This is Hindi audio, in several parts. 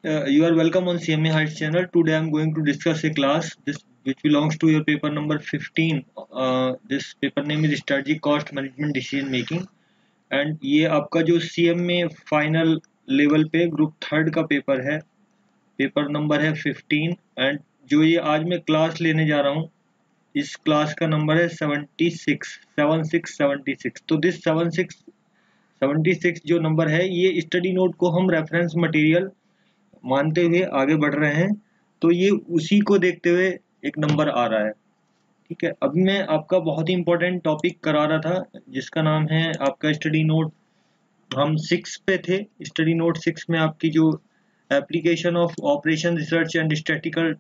You are welcome on CMA Heights channel. Today I am going to discuss a class which belongs to your paper number 15. This paper name is Strategy Cost Management Decision Making and ये आपका जो CMA फाइनल लेवल पे ग्रुप थर्ड का पेपर है, पेपर नंबर है 15 एंड जो ये आज मैं क्लास लेने जा रहा हूँ इस क्लास का नंबर है 76 तो दिस 76 जो नंबर है ये स्टडी नोट को हम रेफरेंस मटेरियल मानते हुए आगे बढ़ रहे हैं, तो ये उसी को देखते हुए एक नंबर आ रहा है। ठीक है, अभी मैं आपका बहुत ही इंपॉर्टेंट टॉपिक करा रहा था जिसका नाम है आपका स्टडी नोट। हम 6 पे थे। स्टडी नोट 6 में आपकी जो application of operation research and statistical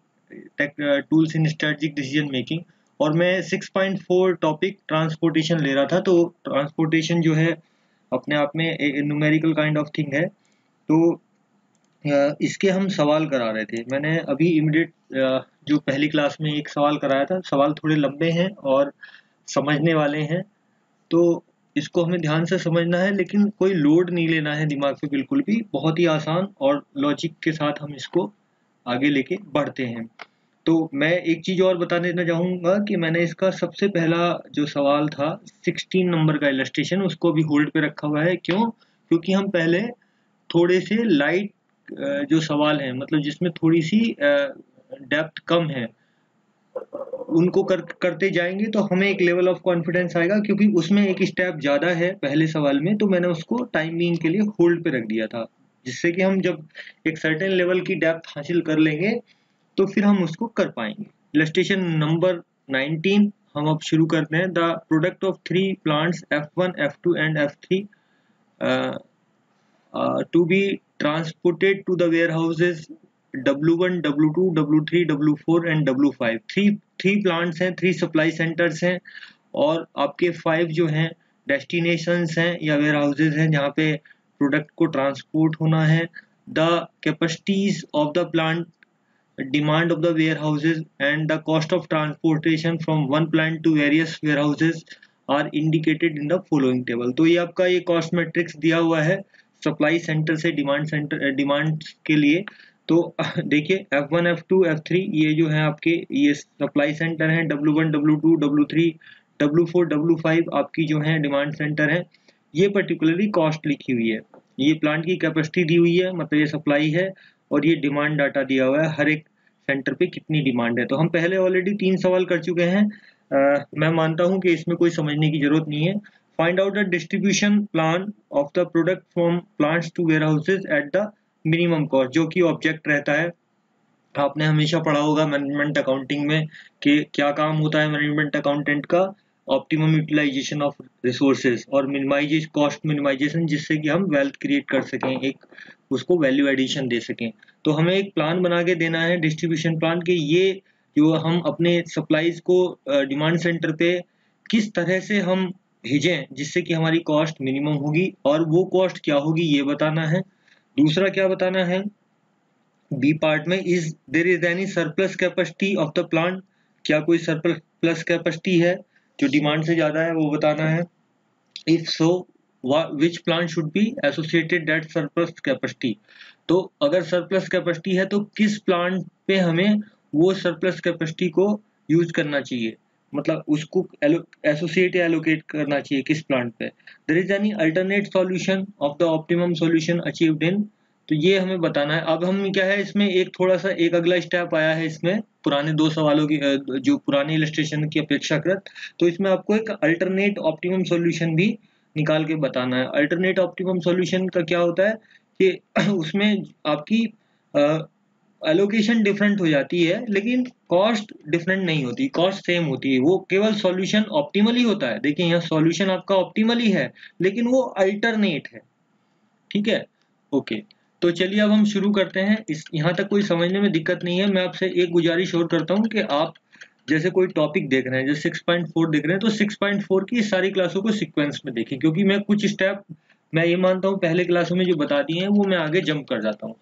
tools in strategic decision making, और मैं 6.4 टॉपिक ट्रांसपोर्टेशन ले रहा था। तो ट्रांसपोर्टेशन जो है अपने आप में एक न्यूमेरिकल काइंड ऑफ थिंग है, तो इसके हम सवाल करा रहे थे। मैंने अभी इमीडिएट जो पहली क्लास में एक सवाल कराया था, सवाल थोड़े लंबे हैं और समझने वाले हैं, तो इसको हमें ध्यान से समझना है, लेकिन कोई लोड नहीं लेना है दिमाग पे बिल्कुल भी। बहुत ही आसान और लॉजिक के साथ हम इसको आगे लेके बढ़ते हैं। तो मैं एक चीज और बता देना चाहूंगा कि मैंने इसका सबसे पहला जो सवाल था 16 नंबर का इलस्ट्रेशन, उसको भी होल्ड पे रखा हुआ है। क्यों? क्योंकि हम पहले थोड़े से लाइट जो सवाल हैं, मतलब जिसमें थोड़ी सी डेप्थ कम है, उनको करते जाएंगे तो हमें एक लेवल ऑफ कॉन्फिडेंस आएगा, क्योंकि उसमें एक स्टेप ज़्यादा है पहले सवाल में। तो मैंने उसको टाइम बीइंग के लिए होल्ड पे रख दिया था, जिससे कि हम जब एक सर्टेन लेवल की डेप्थ हासिल कर लेंगे तो फिर हम उसको कर पाएंगे। इलस्ट्रेशन नंबर 19 हम अब शुरू करते हैं। The product of 3 plants F1, F2 and F3 to be transported to the warehouses W1, W2, W3, W4 and W5। Three plants हैं, 3 सप्लाई सेंटर्स हैं, और आपके 5 जो हैं डेस्टिनेशंस हैं या वेयर हाउसेज हैं जहाँ पे प्रोडक्ट को ट्रांसपोर्ट होना है। The capacities of the plant, demand of the warehouses and the cost of transportation from one plant to various warehouses are indicated in the following table. तो ये आपका ये कॉस्ट मैट्रिक्स दिया हुआ है सप्लाई सेंटर से डिमांड के लिए। तो देखिए F1, F2, F3 ये जो है आपके ये सप्लाई सेंटर हैं। W1, W2, W3, W4, W5 आपकी जो है डिमांड सेंटर है। ये पर्टिकुलरली कॉस्ट लिखी हुई है, ये प्लांट की कैपेसिटी दी हुई है, मतलब ये सप्लाई है, और ये डिमांड डाटा दिया हुआ है हर एक सेंटर पे कितनी डिमांड है। तो हम पहले ऑलरेडी 3 सवाल कर चुके हैं। मैं मानता हूं कि इसमें कोई समझने की जरूरत नहीं है। Find out the distribution plan of the product from plants to warehouses at the minimum cost, जो कि ऑब्जेक्ट रहता है। आपने हमेशा पढ़ा होगा मैनेजमेंट अकाउंटिंग में कि क्या काम होता है मैनेजमेंट अकाउंटेंट का, ऑप्टिमम यूटिलाइजेशन ऑफ रिसोर्सेज और कॉस्ट मिनिमाइजेशन, जिससे कि हम वेल्थ क्रिएट कर सकें, एक उसको वैल्यू एडिशन दे सकें। तो हमें एक प्लान बना के देना है, डिस्ट्रीब्यूशन प्लान, कि ये जो हम अपने सप्लाईज को डिमांड सेंटर पे किस तरह से हम भेजें जिससे कि हमारी कॉस्ट मिनिमम होगी, और वो कॉस्ट क्या होगी ये बताना है। दूसरा क्या बताना है बी पार्ट में, is there is any surplus capacity of the plant, क्या कोई सरप्लस कैपेसिटी है जो डिमांड से ज्यादा है, वो बताना है। If so which plant should be associated that surplus capacity, तो अगर सरप्लस कैपेसिटी है तो किस प्लांट पे हमें वो सरप्लस कैपेसिटी को यूज करना चाहिए, मतलब उसको एसोसिएट या एलोकेट करना चाहिए किस प्लांट पे। There is any alternate solution of the optimum solution achieved in, तो ये हमें बताना है। अब हम क्या है इसमें एक थोड़ा सा एक अगला स्टेप आया है इसमें पुराने 2 सवालों की जो पुराने इलस्ट्रेशन की अपेक्षाकृत, तो इसमें आपको एक अल्टरनेट ऑप्टिमम सॉल्यूशन भी निकाल के बताना है। अल्टरनेट ऑप्टिमम सॉल्यूशन का क्या होता है कि उसमें आपकी एलोकेशन डिफरेंट हो जाती है, लेकिन कॉस्ट डिफरेंट नहीं होती, कॉस्ट सेम होती है। वो केवल सॉल्यूशन ऑप्टिमल ही होता है। देखिए यहाँ सॉल्यूशन आपका ऑप्टिमल ही है, लेकिन वो अल्टरनेट है। ठीक है, ओके। तो चलिए अब हम शुरू करते हैं। इस यहाँ तक कोई समझने में दिक्कत नहीं है। मैं आपसे एक गुजारिश और करता हूँ कि आप जैसे कोई टॉपिक देख रहे हैं, जैसे 6.4 देख रहे हैं, तो 6.4 की सारी क्लासों को सीक्वेंस में देखें, क्योंकि मैं कुछ स्टेप मैं ये मानता हूँ पहले क्लासों में जो बता दिए हैं वो मैं आगे जंप कर जाता हूँ।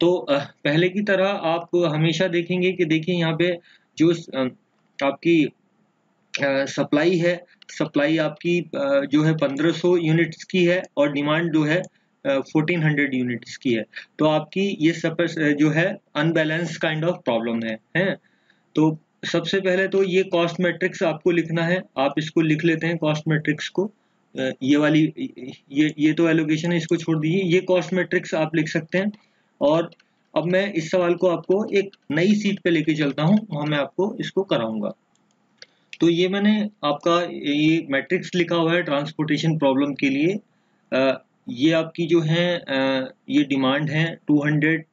तो पहले की तरह आप हमेशा देखेंगे कि देखिए यहाँ पे जो आपकी सप्लाई है, सप्लाई आपकी जो है 1500 यूनिट्स की है, और डिमांड जो है 1400 यूनिट्स की है। तो आपकी ये जो है अनबैलेंस काइंड ऑफ प्रॉब्लम है। तो सबसे पहले तो ये कॉस्ट मैट्रिक्स आपको लिखना है, आप इसको लिख लेते हैं कॉस्ट मैट्रिक्स को। ये वाली ये तो एलोकेशन है, इसको छोड़ दीजिए, ये कॉस्ट मैट्रिक्स आप लिख सकते हैं। और अब मैं इस सवाल को आपको एक नई सीट पे लेके चलता हूँ, वहां मैं आपको इसको कराऊंगा। तो ये मैंने आपका ये मैट्रिक्स लिखा हुआ है ट्रांसपोर्टेशन प्रॉब्लम के लिए। ये आपकी जो है ये डिमांड है 200,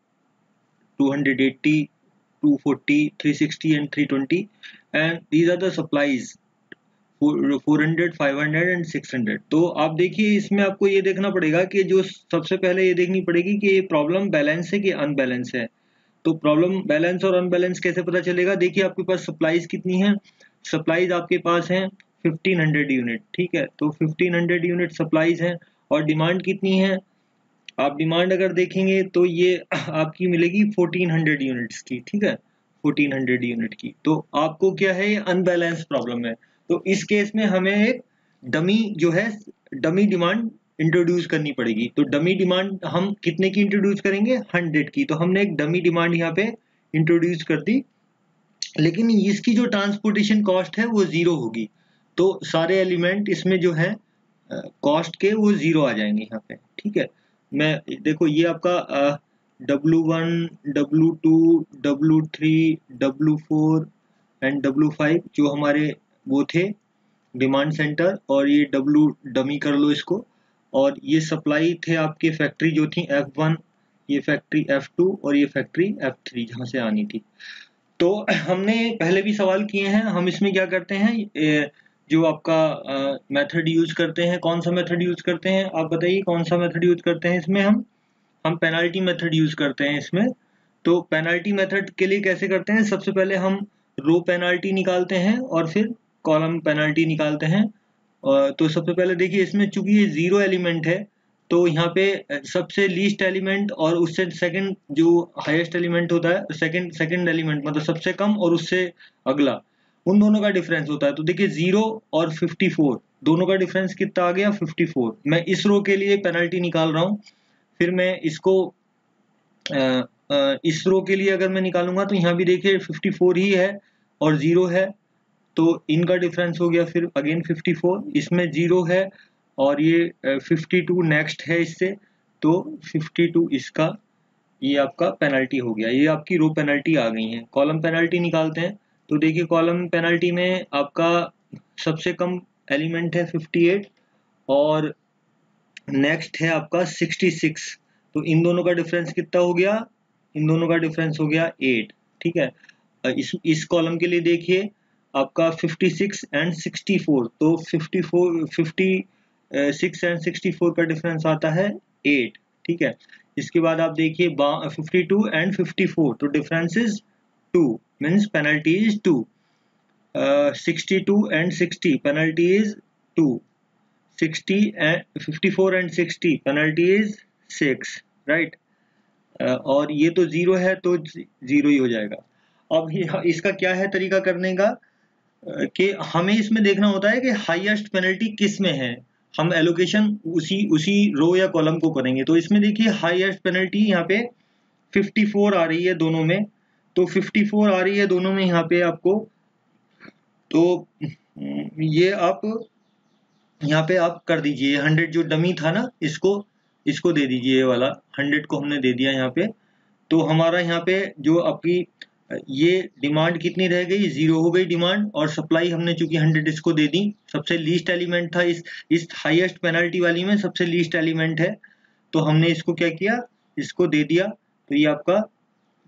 280, 240, 360 and 320, and these are the supplies 400, 500 and 600। तो आप देखिए इसमें आपको ये देखना पड़ेगा कि जो सबसे पहले ये देखनी पड़ेगी कि ये प्रॉब्लम बैलेंस है कि अनबैलेंस है। तो प्रॉब्लम बैलेंस और अनबैलेंस कैसे पता चलेगा? देखिए आपके पास सप्लाईज कितनी है, सप्लाईज आपके पास हैं 1500 यूनिट, ठीक है। तो 1500 यूनिट सप्लाईज हैं और डिमांड कितनी है? आप डिमांड अगर देखेंगे तो ये आपकी मिलेगी 1400 यूनिट्स की, ठीक है, 1400 यूनिट की। तो आपको क्या है, ये अनबैलेंस प्रॉब्लम है। तो इस केस में हमें एक डमी जो है डमी डिमांड इंट्रोड्यूस करनी पड़ेगी। तो डमी डिमांड हम कितने की इंट्रोड्यूस करेंगे? 100 की। तो हमने एक डमी डिमांड यहाँ पे इंट्रोड्यूस कर दी, लेकिन इसकी जो ट्रांसपोर्टेशन कॉस्ट है वो 0 होगी। तो सारे एलिमेंट इसमें जो है कॉस्ट के वो 0 आ जाएंगे यहाँ पे, ठीक है। मैं देखो ये आपका W1, W2, W3, W4 and W5 जो हमारे वो थे डिमांड सेंटर, और ये W डमी कर लो इसको। और ये सप्लाई थे आपके फैक्ट्री जो थी F1, ये फैक्ट्री F2 और ये फैक्ट्री F3 जहाँ से आनी थी। तो हमने पहले भी सवाल किए हैं, हम इसमें क्या करते हैं, जो आपका मेथड यूज करते हैं, कौन सा मेथड यूज करते हैं आप बताइए, कौन सा मेथड यूज करते हैं इसमें? हम पेनाल्टी मेथड यूज करते हैं इसमें। तो पेनाल्टी मेथड के लिए कैसे करते हैं? सबसे पहले हम रो पेनाल्टी निकालते हैं और फिर कॉलम पेनाल्टी निकालते हैं। तो सबसे पहले देखिए इसमें चूंकि ये 0 एलिमेंट है, तो यहाँ पे सबसे लीस्ट एलिमेंट और उससे सेकंड जो हाईएस्ट एलिमेंट होता है, सेकंड एलिमेंट मतलब सबसे कम और उससे अगला, उन दोनों का डिफरेंस होता है। तो देखिए 0 और 54 दोनों का डिफरेंस कितना आ गया? 54। मैं इस रो के लिए पेनल्टी निकाल रहा हूँ, फिर मैं इसको इस रो के लिए अगर मैं निकालूंगा तो यहाँ भी देखिए 54 ही है और 0 है, तो इनका डिफरेंस हो गया फिर अगेन 54, इसमें 0 है और ये 52 नेक्स्ट है इससे, तो 52 इसका, ये आपका पेनल्टी हो गया। ये आपकी रो पेनल्टी आ गई है। कॉलम पेनल्टी निकालते हैं। तो देखिए कॉलम पेनल्टी में आपका सबसे कम एलिमेंट है 58 और नेक्स्ट है आपका 66। तो इन दोनों का डिफरेंस कितना हो गया? इन दोनों का डिफरेंस हो गया 8, ठीक है। इस कॉलम के लिए देखिए आपका 56 एंड 64, तो 56 एंड 64 का डिफरेंस आता है 8, ठीक है। इसके बाद आप देखिए 52 एंड 54, तो difference is 2, means penalty is 2। 62 and 60 penalty is 2, 60 and 54 and 60 penalty is 6, right. और ये तो 0 है तो 0 ही हो जाएगा। अब इसका क्या है तरीका करने का, कि हमें इसमें देखना होता है कि हाईएस्ट पेनल्टी किस में है। हम एलोकेशन उसी रो या कॉलम को करेंगे। तो इसमें देखिए हाईएस्ट पेनल्टी यहाँ पे 54 आ रही है दोनों में, तो 54 आ रही है दोनों में यहाँ पे आपको। तो ये आप यहाँ पे आप कर दीजिए 100 जो डमी था ना, इसको दे दीजिए, ये वाला 100 को हमने दे दिया यहाँ पे। तो हमारा यहाँ पे जो आपकी ये डिमांड कितनी रह गई? 0 हो गई डिमांड, और सप्लाई हमने चूंकि 100 इसको दे दी। सबसे लीस्ट एलिमेंट था इस हाईएस्ट पेनल्टी वाली में, सबसे लीस्ट एलिमेंट है, तो हमने इसको क्या किया? इसको दे दिया। तो ये आपका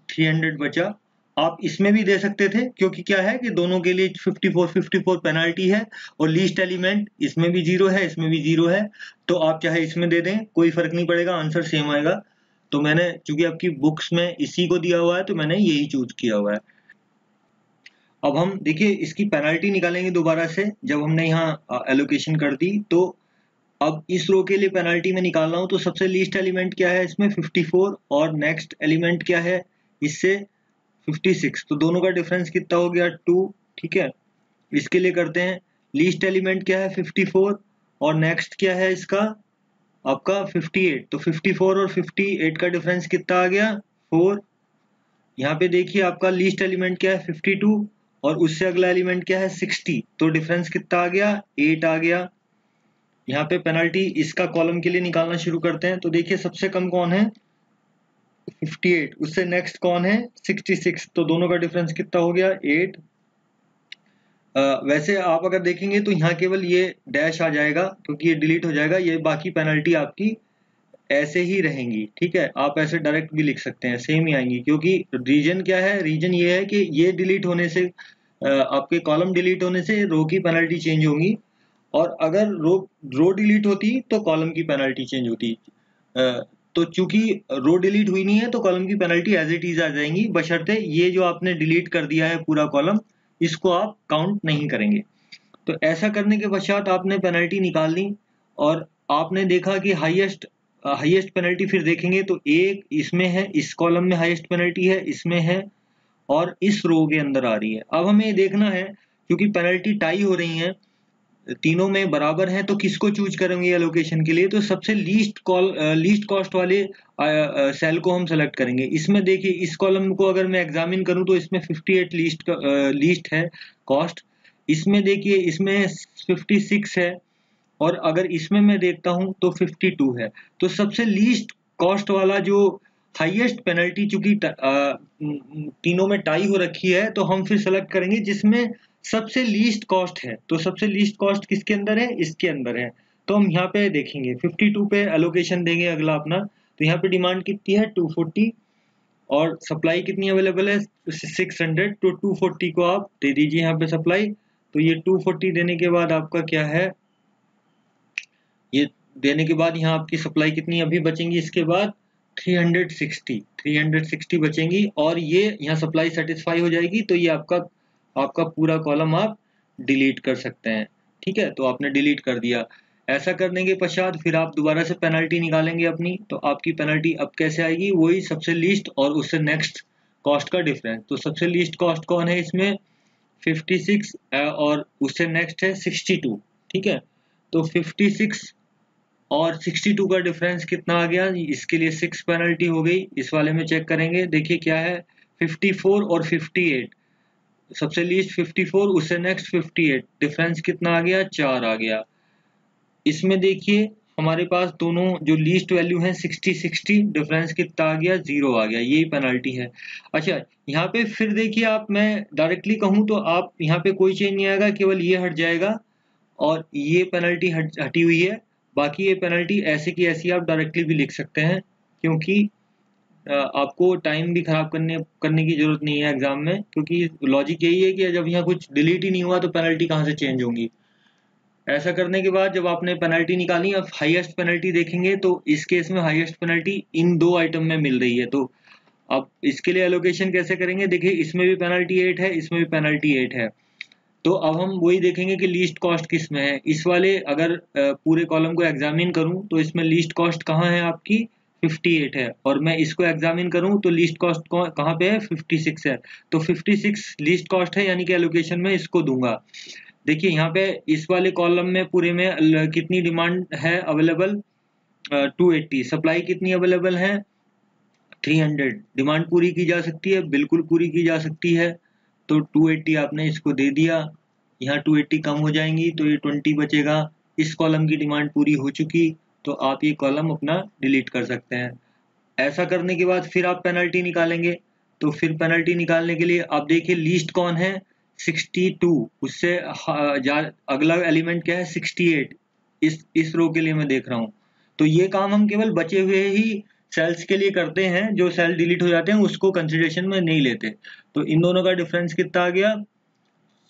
300 बचा। आप इसमें भी दे सकते थे, क्योंकि क्या है कि दोनों के लिए 54 पेनल्टी है और लीस्ट एलिमेंट इसमें भी 0 है, इसमें भी 0 है, तो आप चाहे इसमें दे दें, कोई फर्क नहीं पड़ेगा, आंसर सेम आएगा। तो मैंने चूंकि आपकी बुक्स में इसी को दिया हुआ है तो मैंने यही चूज किया हुआ है। अब हम देखिए इसकी पेनल्टी निकालेंगे दोबारा से, जब हमने यहाँ एलोकेशन कर दी। तो अब इस रो के लिए पेनल्टी में निकाल रहा हूँ, तो सबसे लीस्ट एलिमेंट क्या है इसमें? 54, और नेक्स्ट एलिमेंट क्या है इससे? 56। तो दोनों का डिफरेंस कितना हो गया? 2, ठीक है। इसके लिए करते हैं, लीस्ट एलिमेंट क्या है? 54, और नेक्स्ट क्या है इसका? आपका 58, तो 54 और 58 का डिफरेंस कितना आ गया 4। यहाँ पे देखिए आपका लीस्ट एलिमेंट क्या है 52 और उससे अगला एलिमेंट क्या है 60, तो डिफरेंस कितना आ गया 8 आ गया। यहाँ पे पेनल्टी इसका कॉलम के लिए निकालना शुरू करते हैं। तो देखिए सबसे कम कौन है 58, उससे नेक्स्ट कौन है 66, तो दोनों का डिफरेंस कितना हो गया 8। वैसे आप अगर देखेंगे तो यहाँ केवल ये डैश आ जाएगा क्योंकि ये डिलीट हो जाएगा, ये बाकी पेनल्टी आपकी ऐसे ही रहेंगी। ठीक है, आप ऐसे डायरेक्ट भी लिख सकते हैं, सेम ही आएंगी, क्योंकि रीजन क्या है, रीजन ये है कि ये डिलीट होने से आपके कॉलम डिलीट होने से रो की पेनल्टी चेंज होंगी, और अगर रो डिलीट होती तो कॉलम की पेनल्टी चेंज होती। तो चूंकि रो डिलीट हुई नहीं है तो कॉलम की पेनल्टी एज इट इज आ जाएंगी, बशर्ते ये जो आपने डिलीट कर दिया है पूरा कॉलम, इसको आप काउंट नहीं करेंगे। तो ऐसा करने के पश्चात आपने पेनल्टी निकाल ली और आपने देखा कि हाईएस्ट पेनल्टी फिर देखेंगे तो एक इसमें है, इस कॉलम में हाईएस्ट पेनल्टी है, इसमें है, और इस रो के अंदर आ रही है। अब हमें ये देखना है क्योंकि पेनल्टी टाई हो रही है, तीनों में बराबर है, तो किसको चूज करेंगे एलोकेशन के लिए, तो सबसे लीस्ट कॉस्ट वाले सेल को हम सेलेक्ट करेंगे। इसमें देखिए इस कॉलम को अगर मैं एग्जामिन करूं तो इसमें 58 लीस्ट है कॉस्ट, इसमें देखिए इसमें 56 है, और अगर इसमें मैं देखता हूं तो 52 है। तो सबसे लीस्ट कॉस्ट वाला जो हाईएस्ट पेनल्टी, चूंकि तीनों में टाई हो रखी है, तो हम फिर सेलेक्ट करेंगे जिसमें सबसे लीस्ट कॉस्ट है। तो सबसे लीस्ट कॉस्ट किसके अंदर है, इसके अंदर है। तो हम यहाँ पे देखेंगे 52 पे एलोकेशन देंगे अगला अपना। तो यहाँ पे डिमांड कितनी है 240 और सप्लाई कितनी अवेलेबल है 600, तो 240 को आप दे दीजिए यहाँ पे सप्लाई। तो ये 240 देने के बाद आपका क्या है, ये देने के बाद यहाँ आपकी सप्लाई कितनी अभी बचेंगी, इसके बाद 360 बचेंगी, और ये यहाँ सप्लाई सेटिस्फाई हो जाएगी, तो ये आपका पूरा कॉलम आप डिलीट कर सकते हैं। ठीक है, तो आपने डिलीट कर दिया। ऐसा करने के पश्चात फिर आप दोबारा से पेनल्टी निकालेंगे अपनी, तो आपकी पेनल्टी अब कैसे आएगी, वही सबसे लीस्ट और उससे नेक्स्ट कॉस्ट का डिफरेंस। तो सबसे लीस्ट कॉस्ट कौन है इसमें 56 और उससे नेक्स्ट है 62। ठीक है, तो 56 और 62 का डिफरेंस कितना आ गया, इसके लिए 6 पेनल्टी हो गई। इस वाले में चेक करेंगे, देखिए क्या है 54 और 58, सबसे लीस्ट 54 उससे नेक्स्ट 58, डिफरेंस कितना आ गया 4 आ गया। इसमें देखिए हमारे पास दोनों जो लीस्ट वैल्यू है 60, डिफरेंस कितना आ गया 0 आ गया, यही पेनल्टी है। अच्छा यहाँ पे फिर देखिए आप, मैं डायरेक्टली कहूँ तो आप यहाँ पे कोई चेंज नहीं आएगा, केवल ये हट जाएगा और ये पेनल्टी हटी हुई है। बाकी ये पेनल्टी ऐसे की ऐसी आप डायरेक्टली भी लिख सकते हैं, क्योंकि आपको टाइम भी खराब करने की जरूरत नहीं है एग्जाम में, क्योंकि लॉजिक यही है कि जब यहाँ कुछ डिलीट ही नहीं हुआ तो पेनल्टी कहाँ से चेंज होंगी। ऐसा करने के बाद जब आपने पेनल्टी निकाली, अब हाईएस्ट पेनल्टी देखेंगे तो इस केस में हाईएस्ट पेनल्टी इन दो आइटम में मिल रही है। तो अब इसके लिए एलोकेशन कैसे करेंगे, देखिए इसमें भी पेनल्टी 8 है, इसमें भी पेनल्टी 8 है। तो अब हम वही देखेंगे कि लीस्ट कॉस्ट किस में है। इस वाले अगर पूरे कॉलम को एग्जामिन करूं तो इसमें लीस्ट कॉस्ट कहाँ है आपकी 58 है, और मैं इसको एग्जामिन करूं तो लीस्ट कॉस्ट कहाँ पे है 56 है। तो 56 लीस्ट कॉस्ट है, यानी कि एलोकेशन में इसको दूंगा। देखिए यहाँ पे इस वाले कॉलम में पूरे में कितनी डिमांड है अवेलेबल 280, सप्लाई कितनी अवेलेबल है 300, डिमांड पूरी की जा सकती है, बिल्कुल पूरी की जा सकती है। तो 280 आपने इसको दे दिया, यहाँ 280 कम हो जाएंगी तो ये 20 बचेगा। इस कॉलम की डिमांड पूरी हो चुकी, तो आप ये कॉलम अपना डिलीट कर सकते हैं। ऐसा करने के बाद फिर आप पेनल्टी निकालेंगे। तो फिर पेनल्टी निकालने के लिए आप देखिए लीस्ट कौन है 62, उससे अगला एलिमेंट क्या है 68, इस रो के लिए मैं देख रहा हूँ। तो ये काम हम केवल बचे हुए ही सेल्स के लिए करते हैं, जो सेल डिलीट हो जाते हैं उसको कंसिडरेशन में नहीं लेते। तो इन दोनों का डिफरेंस कितना आ गया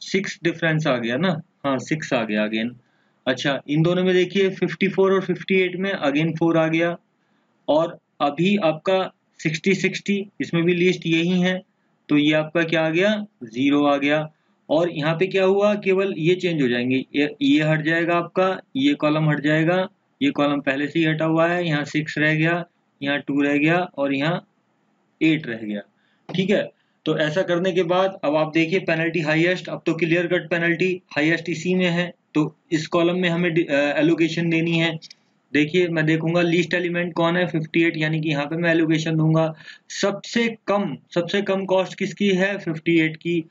6 डिफरेंस आ गया ना, हाँ 6 आ गया अगेन। अच्छा इन दोनों में देखिए 54 और 58 में अगेन 4 आ गया, और अभी आपका 60 इसमें भी लिस्ट यही है, तो ये आपका क्या आ गया 0 आ गया। और यहाँ पे क्या हुआ, केवल ये चेंज हो जाएंगे, ये हट जाएगा आपका, ये कॉलम हट जाएगा, ये कॉलम पहले से ही हटा हुआ है, यहाँ 6 रह गया, यहाँ 2 रह गया, और यहाँ 8 रह गया। ठीक है, तो ऐसा करने के बाद अब आप देखिए पेनल्टी हाईएस्ट, अब तो क्लियर कट पेनल्टी हाईएस्ट इसी में है, तो इस कॉलम में हमें एलोकेशन देनी है। देखिए मैं देखूंगा लीस्ट एलिमेंट कौन है 58, यानी कि यहाँ पे मैं एलोकेशन दूंगा। सबसे कम कॉस्ट किसकी है 58 की,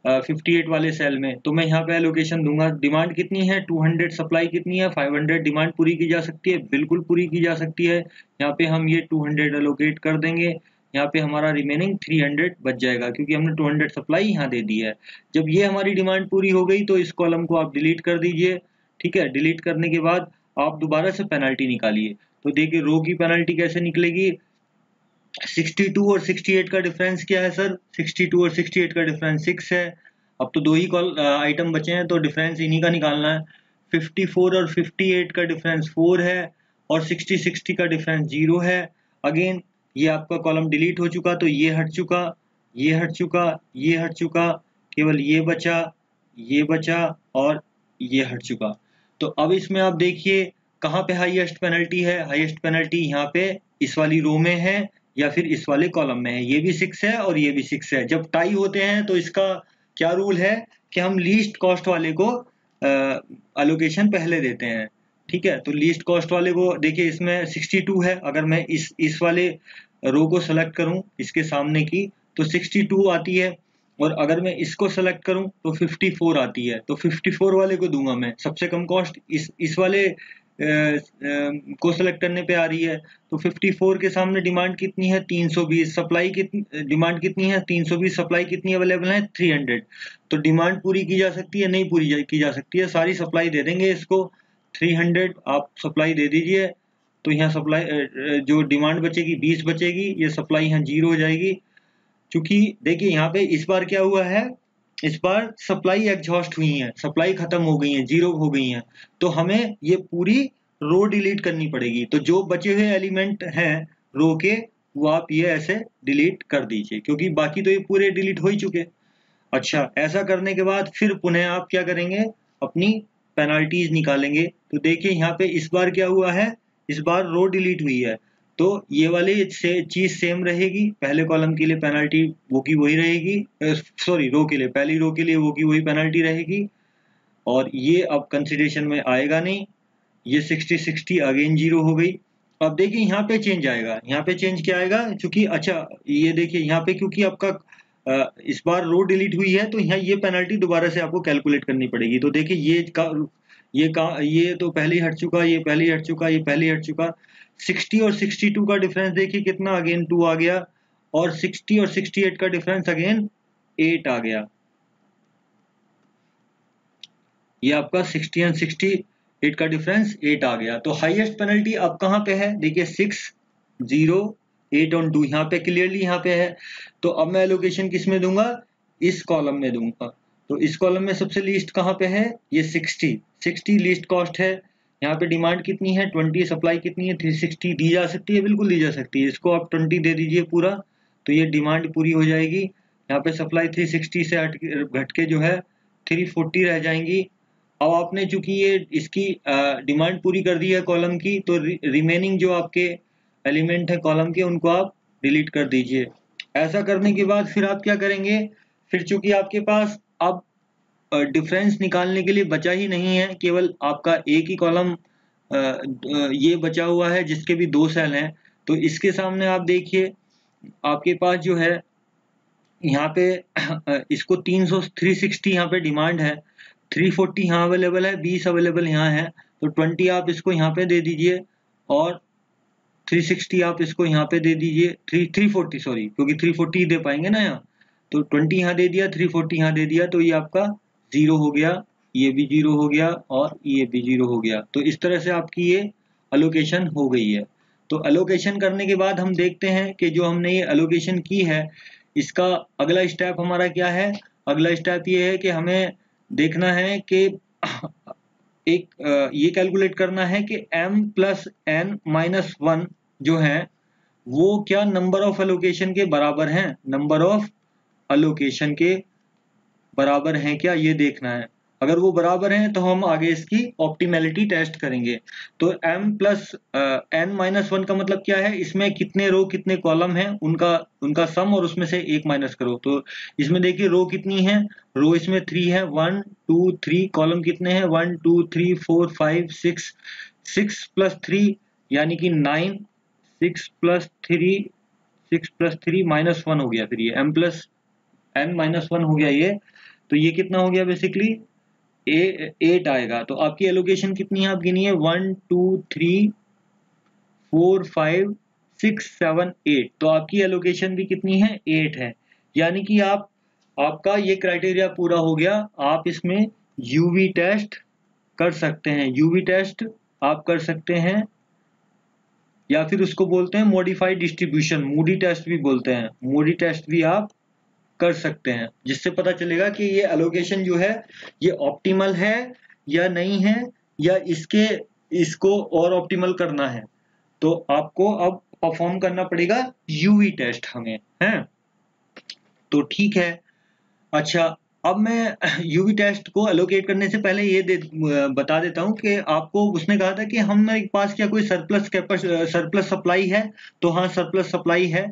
58 वाले सेल में, तो मैं यहाँ पे एलोकेशन दूंगा। डिमांड कितनी है 200, सप्लाई कितनी है 500। डिमांड पूरी की जा सकती है, बिल्कुल पूरी की जा सकती है। यहाँ पे हम ये 200 एलोकेट कर देंगे, यहाँ पे हमारा रिमेनिंग 300 बच जाएगा क्योंकि हमने 200 सप्लाई यहाँ दे दी है। जब ये हमारी डिमांड पूरी हो गई तो इस कॉलम को आप डिलीट कर दीजिए। ठीक है, डिलीट करने के बाद आप दोबारा से पेनल्टी निकालिए। तो देखिए रो की पेनल्टी कैसे निकलेगी, 62 और 68 का डिफरेंस क्या है सर, 62 और 68 का डिफरेंस 6 है। अब तो दो ही आइटम बचे हैं तो डिफरेंस इन्हीं का निकालना है। 54 और 58 का डिफरेंस 4 है और 60 का डिफरेंस 0 है। अगेन ये आपका कॉलम डिलीट हो चुका, तो ये हट चुका, ये हट चुका, ये हट चुका, केवल ये बचा और ये हट चुका। तो अब इसमें आप देखिए कहाँ पे हाईएस्ट पेनल्टी है। हाईएस्ट पेनल्टी यहाँ पे इस वाली रो में है या फिर इस वाले कॉलम में है। ये भी 6 है और ये भी 6 है। जब टाई होते हैं तो इसका क्या रूल है कि हम लीस्ट कॉस्ट वाले को अलोकेशन पहले देते हैं। ठीक है, तो लीस्ट कॉस्ट वाले को देखिए इसमें 62 है। अगर मैं इस वाले रो को सेलेक्ट करूं इसके सामने की तो 62 आती है, और अगर मैं इसको सेलेक्ट करूं तो 54 आती है। तो 54 वाले को दूंगा मैं। सबसे कम कॉस्ट इस वाले को सेलेक्ट करने पे आ रही है। तो 54 के सामने डिमांड कितनी है 320, सप्लाई कितनी, डिमांड कितनी है 320, सप्लाई कितनी अवेलेबल है 300। तो डिमांड पूरी की जा सकती है, नहीं पूरी की जा सकती है, सारी सप्लाई दे देंगे इसको। 300 आप सप्लाई दे दीजिए, तो यहाँ सप्लाई जो डिमांड बचेगी 20 बचेगी, ये सप्लाई यहाँ 0 हो जाएगी। क्योंकि देखिए यहाँ पे इस बार क्या हुआ है, इस बार सप्लाई एग्जॉस्ट हुई है, सप्लाई खत्म हो गई है, 0 हो गई है। तो हमें ये पूरी रो डिलीट करनी पड़ेगी। तो जो बचे हुए एलिमेंट हैं रो के वो आप ये ऐसे डिलीट कर दीजिए, क्योंकि बाकी तो ये पूरे डिलीट हो ही चुके। अच्छा, ऐसा करने के बाद फिर पुनः आप क्या करेंगे, अपनी पेनाल्टीज निकालेंगे। तो देखिए यहाँ पे इस बार क्या हुआ है, इस बार रो डिलीट हुई है, तो ये वाली चीज सेम रहेगी। पहले कॉलम के लिए पेनल्टी वो की वही रहेगी, सॉरी रो के लिए, पहली रो के लिए वो की वही पेनल्टी रहेगी, और ये अब कंसिडरेशन में आएगा नहीं। ये 60 अगेन 0 हो गई। अब देखिए यहाँ पे चेंज आएगा, यहाँ पे चेंज क्या आएगा, क्योंकि अच्छा ये देखिए यहाँ पे क्योंकि आपका इस बार रो डिलीट हुई है तो यहाँ ये पेनल्टी दोबारा से आपको कैलकुलेट करनी पड़ेगी। तो देखिए ये तो पहले ही हट चुका, ये पहले ही हट चुका, ये पहले ही हट चुका। 60 और 62 का डिफरेंस देखिए कितना, अगेन 2 आ गया, और 60 और 68 का डिफरेंस अगेन 8 आ गया। ये आपका 60 एंड 68 का डिफरेंस 8 आ गया। तो हाईएस्ट पेनल्टी अब कहाँ पे है, देखिए 6, 0, 8 और 2 यहाँ पे क्लियरली यहाँ पे है। तो अब मैं एलोकेशन किस में दूंगा, इस कॉलम में दूंगा। तो इस कॉलम में सबसे लीस्ट कहाँ पे है, ये 60 लीस्ट कॉस्ट है। यहाँ पे डिमांड कितनी है 20, सप्लाई कितनी है 360, दी जा सकती है, बिल्कुल दी जा सकती है। इसको आप 20 दे दीजिए पूरा, तो ये डिमांड पूरी हो जाएगी। यहाँ पे सप्लाई 360 से घट के जो है 340 रह जाएंगी। अब आपने चूंकि ये इसकी डिमांड पूरी कर दी है कॉलम की, तो रिमेनिंग जो आपके एलिमेंट है कॉलम के उनको आप डिलीट कर दीजिए। ऐसा करने के बाद फिर आप क्या करेंगे, फिर चूंकि आपके पास अब डिफरेंस निकालने के लिए बचा ही नहीं है, केवल आपका एक ही कॉलम ये बचा हुआ है जिसके भी 2 सेल हैं। तो इसके सामने आप देखिए आपके पास जो है यहाँ पे इसको 360 यहाँ पे डिमांड है, 340 यहाँ अवेलेबल है, 20 अवेलेबल यहाँ है। तो 20 आप इसको यहाँ पे दे दीजिए और 360 आप इसको यहाँ पे दे दीजिए, 340 सॉरी, क्योंकि 340 दे पाएंगे ना यहाँ। तो 20 यहाँ दे दिया, 340 यहाँ दे दिया, तो ये आपका 0 हो गया, ये भी 0 हो गया और ये भी 0 हो गया। तो इस तरह से आपकी ये अलोकेशन हो गई है। तो अलोकेशन करने के बाद हम देखते हैं कि जो हमने ये अलोकेशन की है इसका अगला स्टेप हमारा क्या है। अगला स्टेप ये है कि हमें देखना है कि एक ये कैलकुलेट करना है कि m+n-1 जो है वो क्या नंबर ऑफ एलोकेशन के बराबर हैं, नंबर ऑफ एलोकेशन के बराबर हैं क्या, ये देखना है। अगर वो बराबर हैं तो हम आगे इसकी ऑप्टिमैलिटी टेस्ट करेंगे। तो m+n-1 का मतलब क्या है, इसमें कितने रो कितने कॉलम हैं उनका सम और उसमें से एक माइनस करो। तो इसमें देखिए रो कितनी है, रो इसमें 3 है, 1 2 3, कॉलम कितने हैं 1 2 3 4 5 6 6 प्लस 3 यानी कि 9, 6 प्लस 3 माइनस 1 हो गया, फिर ये m प्लस n माइनस 1 हो गया ये, तो ये कितना हो गया बेसिकली 8 आएगा। तो आपकी एलोकेशन कितनी है आप गिनिए, 1 2 3 4 5 6 7 8, तो आपकी एलोकेशन भी कितनी है 8 है। यानी कि आपका ये क्राइटेरिया पूरा हो गया, आप इसमें यूवी टेस्ट कर सकते हैं। यूवी टेस्ट आप कर सकते हैं, या फिर उसको बोलते हैं मॉडिफाइड डिस्ट्रीब्यूशन, मूडी टेस्ट भी बोलते हैं, मूडी टेस्ट भी आप कर सकते हैं, जिससे पता चलेगा कि ये एलोकेशन जो है ये ऑप्टिमल है या नहीं है, या इसको और ऑप्टिमल करना है। तो आपको अब परफॉर्म करना पड़ेगा यूवी टेस्ट हमें, है तो ठीक है। अच्छा, अब मैं यूवी टेस्ट को एलोकेट करने से पहले ये बता देता हूं कि आपको उसने कहा था कि हमारे पास क्या कोई सरप्लस सप्लाई है, तो हाँ सरप्लस सप्लाई है।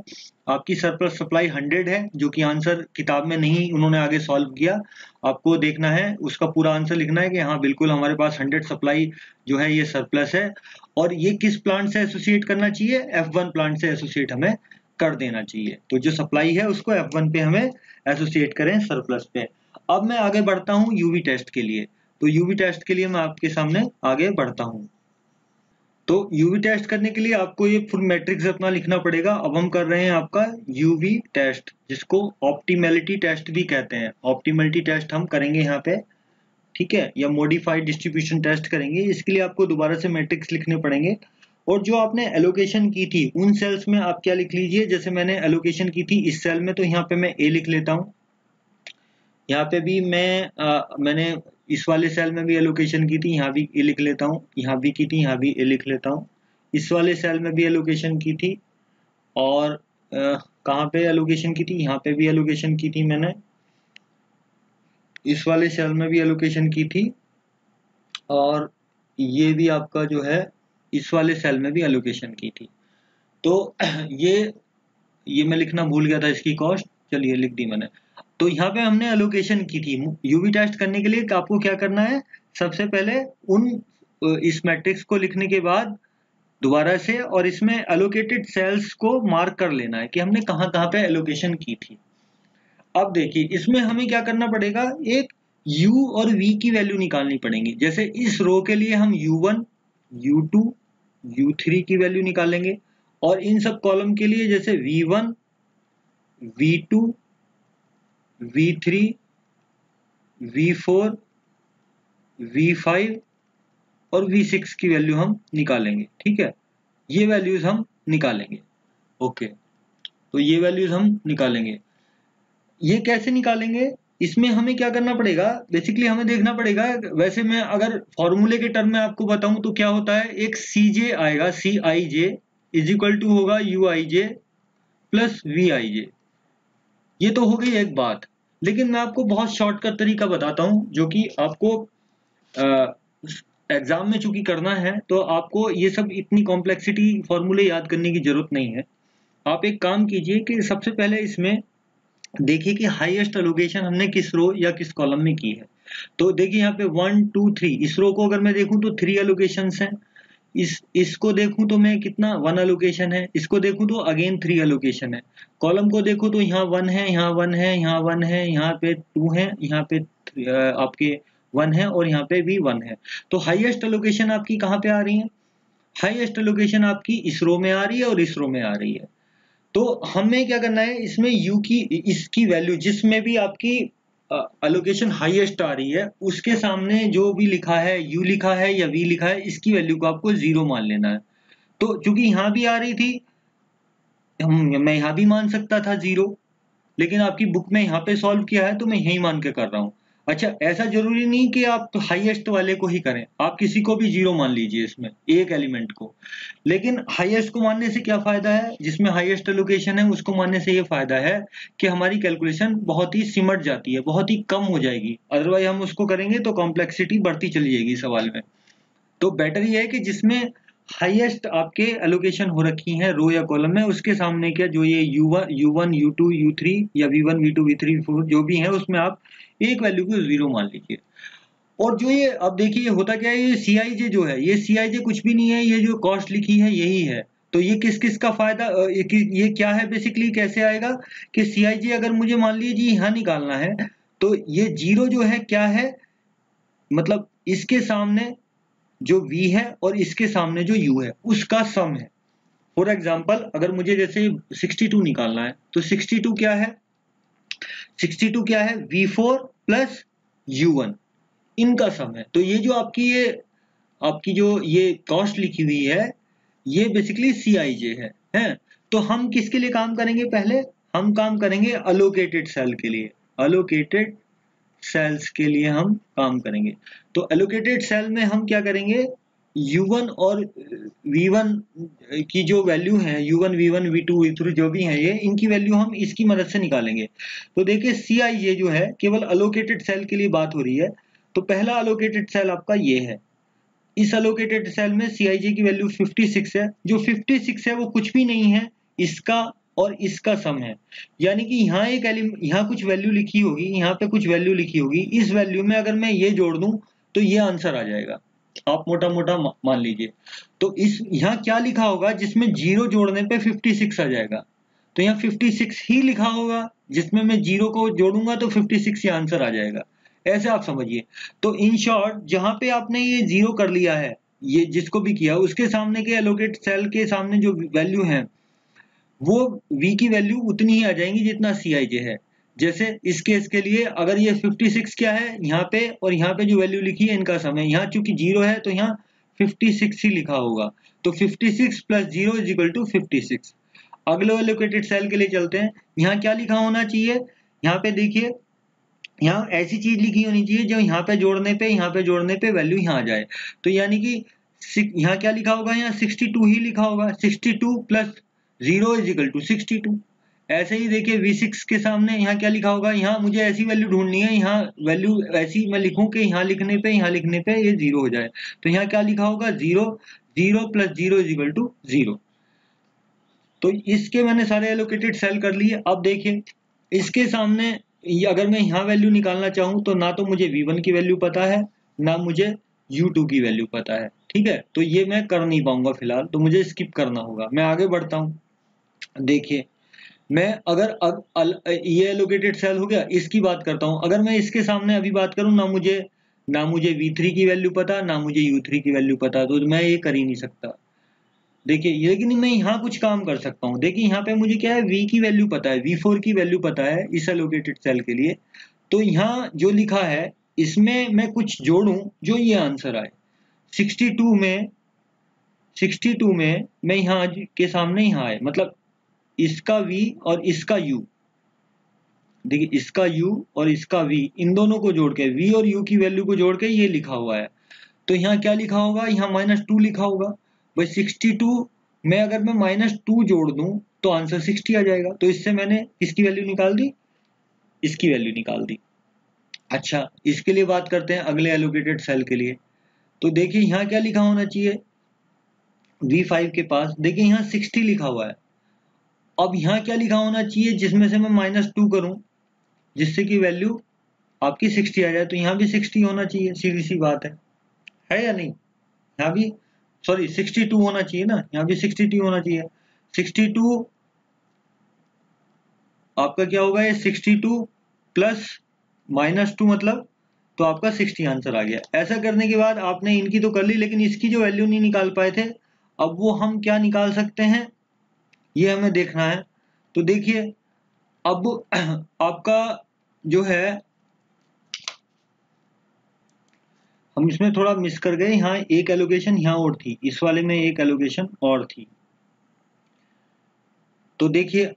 आपकी सरप्लस सप्लाई 100 है, जो कि आंसर किताब में नहीं उन्होंने आगे सॉल्व किया, आपको देखना है उसका पूरा आंसर लिखना है कि हाँ बिल्कुल हमारे पास 100 सप्लाई जो है ये सरप्लस है। और ये किस प्लांट से एसोसिएट करना चाहिए, F1 प्लांट से एसोसिएट हमें कर देना चाहिए। तो जो सप्लाई है उसको F1 पे हमें एसोसिएट करें सरप्लस पे। अब मैं आगे बढ़ता हूं यूवी टेस्ट के लिए, तो यूवी टेस्ट के लिए मैं आपके सामने आगे बढ़ता हूं। तो यूवी टेस्ट करने के लिए आपको ये फुल मैट्रिक्स अपना लिखना पड़ेगा। अब हम कर रहे हैं आपका यूवी टेस्ट, जिसको ऑप्टिमैलिटी टेस्ट भी कहते हैं। ऑप्टिमैलिटी टेस्ट हम करेंगे यहाँ पे, ठीक है, या मॉडिफाइड डिस्ट्रीब्यूशन टेस्ट करेंगे। इसके लिए आपको दोबारा से मैट्रिक्स लिखने पड़ेंगे, और जो आपने एलोकेशन की थी उन सेल्स में आप क्या लिख लीजिए, जैसे मैंने एलोकेशन की थी इस सेल में, तो यहाँ पे मैं ए लिख लेता हूँ। यहाँ पे भी मैंने इस वाले सेल में भी एलोकेशन की थी, यहाँ भी ए लिख लेता हूँ, यहाँ भी की थी, यहाँ भी ए लिख लेता हूँ। इस वाले सेल में भी एलोकेशन की थी, और कहाँ पे एलोकेशन की थी, यहाँ पे भी एलोकेशन की थी मैंने, इस वाले सेल में भी एलोकेशन की थी, और ये भी आपका जो है इस वाले सेल में भी एलोकेशन की थी। तो ये मैं लिखना भूल गया था इसकी कॉस्ट, चलिए लिख दी मैंने। तो यहाँ पे हमने एलोकेशन की थी। यूवी टेस्ट करने के लिए आपको क्या करना है, सबसे पहले इस मैट्रिक्स को लिखने के बाद दोबारा से, और इसमें एलोकेटेड सेल्स को मार्क कर लेना है कि हमने कहाँ कहाँ पे एलोकेशन की थी। अब देखिए इसमें हमें क्या करना पड़ेगा, एक u और v की वैल्यू निकालनी पड़ेगी। जैसे इस रो के लिए हम u1, u2, u3 की वैल्यू निकालेंगे, और इन सब कॉलम के लिए जैसे v1, v2, v3, v4, v5 और v6 की वैल्यू हम निकालेंगे, ठीक है, ये वैल्यूज हम निकालेंगे। ओके, तो ये वैल्यूज हम निकालेंगे। ये कैसे निकालेंगे, इसमें हमें क्या करना पड़ेगा, बेसिकली हमें देखना पड़ेगा, वैसे मैं अगर फॉर्मूले के टर्म में आपको बताऊं तो क्या होता है, एक CJ आएगा, CIJ इज इक्वल टू होगा UIJ प्लस VIJ। ये तो हो गई एक बात, लेकिन मैं आपको बहुत शॉर्टकट तरीका बताता हूं, जो कि आपको एग्जाम में चूंकि करना है, तो आपको ये सब इतनी कॉम्प्लेक्सिटी फॉर्मूले याद करने की जरूरत नहीं है। आप एक काम कीजिए कि सबसे पहले इसमें देखिए कि हाईएस्ट एलोकेशन हमने किस रो या किस कॉलम में की है। तो देखिए यहाँ पे 1 2 3, इस रो को अगर मैं देखूं तो 3 एलोकेशंस हैं, इसको देखूं तो मैं कितना 1 एलोकेशन है, इसको देखूं तो अगेन 3 एलोकेशन है, कॉलम को देखूं तो यहाँ 1 है, यहाँ 1 है, यहाँ 1 है, यहाँ पे 2 है, यहाँ पे आपके 1 है, और यहाँ पे भी 1 है। तो हाईएस्ट एलोकेशन आपकी कहाँ पे आ रही है, हाईएस्ट एलोकेशन आपकी इस रो में आ रही है और इस रो में आ रही है। तो हमें क्या करना है, इसमें u की इसकी वैल्यू जिसमें भी आपकी एलोकेशन हाईएस्ट आ रही है, उसके सामने जो भी लिखा है, u लिखा है या v लिखा है, इसकी वैल्यू को आपको 0 मान लेना है। तो चूंकि यहाँ भी आ रही थी, मैं यहाँ भी मान सकता था 0, लेकिन आपकी बुक में यहाँ पे सॉल्व किया है तो मैं यही मान के कर रहा हूँ। अच्छा, ऐसा जरूरी नहीं कि आप हाईएस्ट वाले को ही करें, आप किसी को भी 0 मान लीजिए इसमें, एक एलिमेंट को। लेकिन हाईएस्ट को मानने से क्या फायदा है, जिसमें हाईएस्ट एलोकेशन है उसको मानने से ये फायदा है कि हमारी कैलकुलेशन बहुत ही सिमट जाती है, बहुत ही कम हो जाएगी। अदरवाइज हम उसको करेंगे तो कॉम्प्लेक्सिटी बढ़ती चली जाएगी सवाल में। तो बेटर ये है कि जिसमें हाईएस्ट आपके एलोकेशन हो रखी हैं रो या कॉलम में, उसके सामने क्या जो ये U1, U2, U3 या V1, V2, V3, V4 जो भी है, उसमें आप एक वैल्यू को 0 मान लीजिए। और जो ये अब देखिए होता क्या है, ये CIJ जो है, ये CIJ कुछ भी नहीं है, ये जो कॉस्ट लिखी है यही है। तो ये किस किस का फायदा, ये क्या है बेसिकली, कैसे आएगा कि CIJ अगर मुझे मान लीजिए यहाँ निकालना है, तो ये जीरो जो है क्या है, मतलब इसके सामने जो V है और इसके सामने जो U है उसका सम है। फॉर एग्जाम्पल अगर मुझे जैसे 62 निकालना है, तो 62 क्या है, 62 क्या है, V4 प्लस U1, इनका सम है। तो ये जो आपकी जो ये कॉस्ट लिखी हुई है, ये बेसिकली CIJ है। तो हम किसके लिए काम करेंगे, पहले हम काम करेंगे अलोकेटेड सेल के लिए, अलोकेटेड सेल्स के लिए हम काम करेंगे। तो एलोकेटेड सेल में हम क्या करेंगे, U1 और V1 की जो वैल्यू है, U1 V1 V2 V3 जो भी है, ये इनकी वैल्यू हम इसकी मदद से निकालेंगे। तो देखिए CIJ जो है केवल अलोकेटेड सेल के लिए बात हो रही है। तो पहला अलोकेटेड सेल आपका ये है, इस अलोकेटेड सेल में CIJ की वैल्यू 56 है। जो 56 है वो कुछ भी नहीं है, इसका और इसका सम है। यानी कि यहाँ कुछ वैल्यू लिखी होगी, यहाँ पे कुछ वैल्यू लिखी होगी, इस वैल्यू में अगर मैं ये जोड़ दूं तो ये आंसर आ जाएगा, आप मोटा मोटा मान लीजिए। तो यहाँ क्या लिखा होगा, जिसमें जीरो जोड़ने पे 56 आ जाएगा, तो यहाँ 56 ही लिखा होगा, जिसमें मैं जीरो को जोड़ूंगा तो 56 ही आंसर आ जाएगा। ऐसे आप समझिए। तो इन शॉर्ट जहां पे आपने ये जीरो कर लिया है, ये जिसको भी किया, उसके सामने के एलोकेट सेल के सामने जो वैल्यू है वो V की वैल्यू उतनी ही आ जाएंगी जितना CIJ है। जैसे इस केस के लिए अगर ये 56 क्या है यहाँ पे, और यहाँ पे जो वैल्यू लिखी है इनका सम है, यहाँ चूंकि जीरो है तो यहाँ 56 ही लिखा होगा। तो 56 plus zero is equal to 56। अगले एलोकेटेड सेल के लिए चलते हैं। यहाँ क्या लिखा होना चाहिए, यहाँ पे देखिए, यहाँ ऐसी चीज लिखी होनी चाहिए जो यहाँ पे जोड़ने पे वैल्यू यहाँ आ जाए। तो यानी कि यहाँ क्या लिखा होगा, यहाँ 62 ही लिखा होगा, 62 plus zero is equal to 62। ऐसे ही देखिए V6 के सामने यहाँ क्या लिखा होगा, यहाँ मुझे ऐसी वैल्यू ढूंढनी है, यहाँ वैल्यू ऐसी मैं लिखूं कि यहाँ लिखने पे ये जीरो हो जाए। तो यहाँ क्या लिखा होगा, zero, zero plus zero is equal to zero. तो इसके मैंने सारे एलोकेटेड सेल कर लिए। अब देखिए इसके सामने अगर मैं यहाँ वैल्यू निकालना चाहूँ तो ना तो मुझे V1 की वैल्यू पता है, ना मुझे U2 की वैल्यू पता है। ठीक है, तो ये मैं कर नहीं पाऊंगा फिलहाल, तो मुझे स्किप करना होगा। मैं आगे बढ़ता हूँ। देखिए मैं अगर ये एलोकेटेड सेल हो गया, इसकी बात करता हूँ। अगर मैं इसके सामने अभी बात करूँ, ना मुझे V3 की वैल्यू पता, ना मुझे U3 की वैल्यू पता, तो मैं ये कर ही नहीं सकता। देखिए लेकिन मैं यहाँ कुछ काम कर सकता हूँ। देखिए यहाँ पे मुझे क्या है, V की वैल्यू पता है, V4 की वैल्यू पता है इस एलोकेटेड सेल के लिए। तो यहाँ जो लिखा है इसमें मैं कुछ जोड़ूं जो ये आंसर आए। 62 में मैं यहाँ के सामने यहाँ आए, मतलब इसका V और इसका U, देखिए इसका U और इसका V, इन दोनों को जोड़ के, V और U की वैल्यू को जोड़ के ये लिखा हुआ है। तो यहाँ क्या लिखा होगा, यहाँ -2 लिखा होगा भाई। 62 में अगर मैं -2 जोड़ दूं तो आंसर 60 आ जाएगा। तो इससे मैंने इसकी वैल्यू निकाल दी, इसकी वैल्यू निकाल दी। अच्छा, इसके लिए बात करते हैं अगले एलोकेटेड सेल के लिए। तो देखिए यहाँ क्या लिखा होना चाहिए, V5 के पास देखिए यहाँ 60 लिखा हुआ है। अब यहाँ क्या लिखा होना चाहिए, जिसमें से मैं -2 करूं जिससे कि वैल्यू आपकी 60 आ जाए। तो यहाँ भी 60 होना चाहिए, सीधी सी बात है या नहीं। यहाँ भी 62 होना चाहिए ना, यहाँ भी 62 होना चाहिए। 62 आपका क्या होगा, ये 62 प्लस -2 मतलब, तो आपका 60 आंसर आ गया। ऐसा करने के बाद आपने इनकी तो कर ली, लेकिन इसकी जो वैल्यू नहीं निकाल पाए थे, अब वो हम क्या निकाल सकते हैं ये हमें देखना है। तो देखिए अब आपका जो है, हम इसमें थोड़ा मिस कर गए, यहाँ एक एलोकेशन यहाँ और थी, इस वाले में एक एलोकेशन और थी। तो देखिए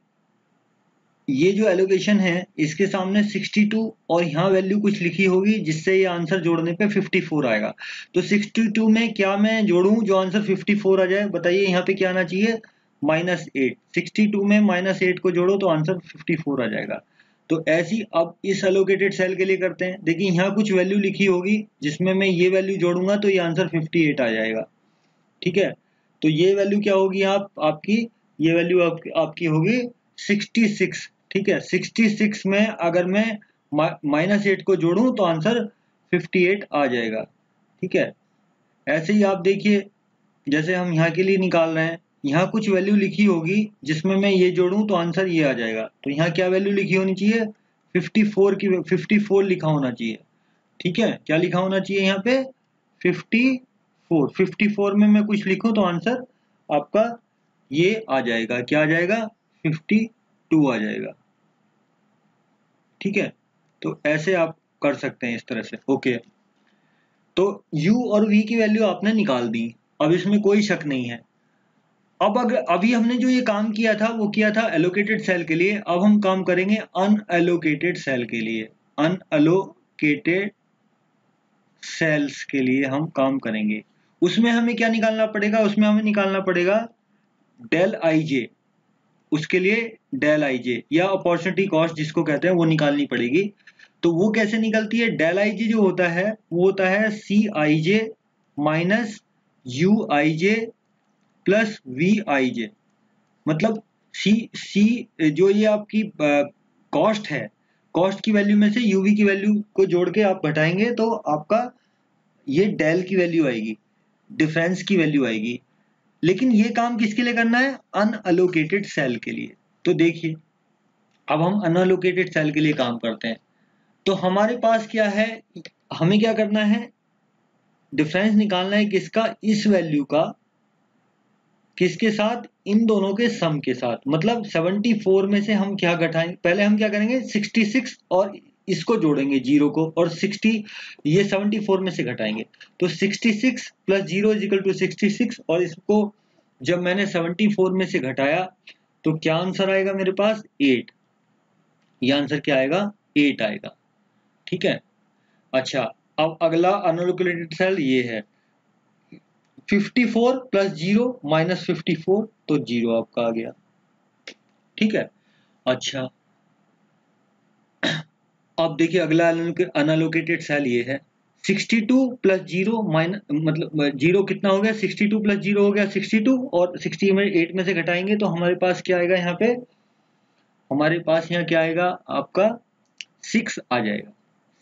ये जो एलोकेशन है इसके सामने 62 और यहाँ वैल्यू कुछ लिखी होगी जिससे ये आंसर जोड़ने पे 54 आएगा। तो 62 में क्या मैं जोड़ूं जो आंसर 54 आ जाए, बताइए यहाँ पे क्या आना चाहिए, -8। 62 में -8 को जोड़ो तो आंसर 54 आ जाएगा। तो ऐसी अब इस एलोकेटेड सेल के लिए करते हैं। देखिए यहाँ कुछ वैल्यू लिखी होगी जिसमें मैं ये वैल्यू जोड़ूंगा तो ये आंसर 58 आ जाएगा। ठीक है, तो ये वैल्यू क्या होगी, आपकी ये वैल्यू आपकी होगी 66। ठीक है, 66 में अगर मैं -8 को जोड़ूं तो आंसर 58 आ जाएगा। ठीक है, ऐसे ही आप देखिए, जैसे हम यहाँ के लिए निकाल रहे हैं, यहाँ कुछ वैल्यू लिखी होगी जिसमें मैं ये जोड़ूं तो आंसर ये आ जाएगा। तो यहाँ क्या वैल्यू लिखी होनी चाहिए, 54 लिखा होना चाहिए। ठीक है, क्या लिखा होना चाहिए यहाँ पे, 54 में मैं कुछ लिखूं तो आंसर आपका ये आ जाएगा, क्या आ जाएगा, 52 आ जाएगा। ठीक है, तो ऐसे आप कर सकते हैं इस तरह से। ओके, तो u और v की वैल्यू आपने निकाल दी, अब इसमें कोई शक नहीं है। अब अगर अभी हमने जो ये काम किया था वो किया था एलोकेटेड सेल के लिए, अब हम काम करेंगे अनएलोकेटेड सेल के लिए। अनएलोकेटेड सेल्स के लिए हम काम करेंगे। उसमें हमें क्या निकालना पड़ेगा, उसमें हमें निकालना पड़ेगा डेल आई जे। उसके लिए डेल आई जे या अपॉर्चुनिटी कॉस्ट जिसको कहते हैं वो निकालनी पड़ेगी। तो वो कैसे निकलती है, डेल आई जे जो होता है वो होता है C I J minus U I J plus V I J. मतलब सी जो ये आपकी कॉस्ट है, कॉस्ट की वैल्यू में से यूवी की वैल्यू को जोड़ के आप घटाएंगे तो आपका ये डेल की वैल्यू आएगी, डिफरेंस की वैल्यू आएगी। लेकिन ये काम किसके लिए करना है, अनअलोकेटेड सेल के लिए। तो देखिए, अब हम अनअलोकेटेड सेल के लिए काम करते हैं। तो हमारे पास क्या है, हमें क्या करना है, डिफरेंस निकालना है किसका, इस वैल्यू का किसके साथ, इन दोनों के सम के साथ। मतलब 74 में से हम क्या घटाएंगे, पहले हम क्या करेंगे 66 और इसको जोड़ेंगे जीरो को, और 60 ये 74 में से घटाएंगे। तो 66 प्लस 0 इज इक्वल टू 66, और इसको जब मैंने 74 में से घटाया तो क्या आंसर आएगा मेरे पास, 8। ये आंसर क्या आएगा, 8 आएगा। ठीक है, अच्छा, अब अगला अनएलोकेटेड सेल ये है 54 प्लस 0 माइनस 54, तो 0 आपका आ गया। ठीक है, अच्छा, अब देखिए अगला अनएलोकेटेड सेल ये है 62 प्लस 0 माइनस, मतलब 0 कितना हो गया, 62 प्लस 0 हो गया 62, और 68 में से घटाएंगे तो हमारे पास क्या आएगा, यहाँ पे हमारे पास यहाँ क्या आएगा आपका 6 आ जाएगा,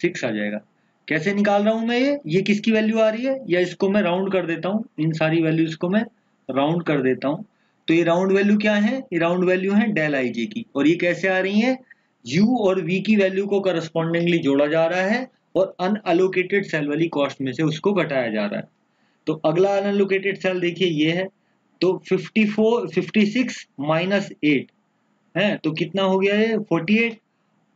6 आ जाएगा। कैसे निकाल रहा हूं मैं, ये किसकी वैल्यू आ रही है, या इसको मैं राउंड कर देता हूं, इन सारी वैल्यूज को मैं राउंड कर देता हूं। तो ये राउंड वैल्यू क्या है, ये राउंड वैल्यू है डेल आई जे की, और ये कैसे आ रही है, u और v की वैल्यू को करस्पॉन्डिंगली जोड़ा जा रहा है और अनअलोकेटेड सेल वाली कॉस्ट में से उसको घटाया जा रहा है। तो अगला अनअलोकेटेड सेल देखिए ये है, तो 56 माइनस 8 है, तो कितना हो गया ये 48,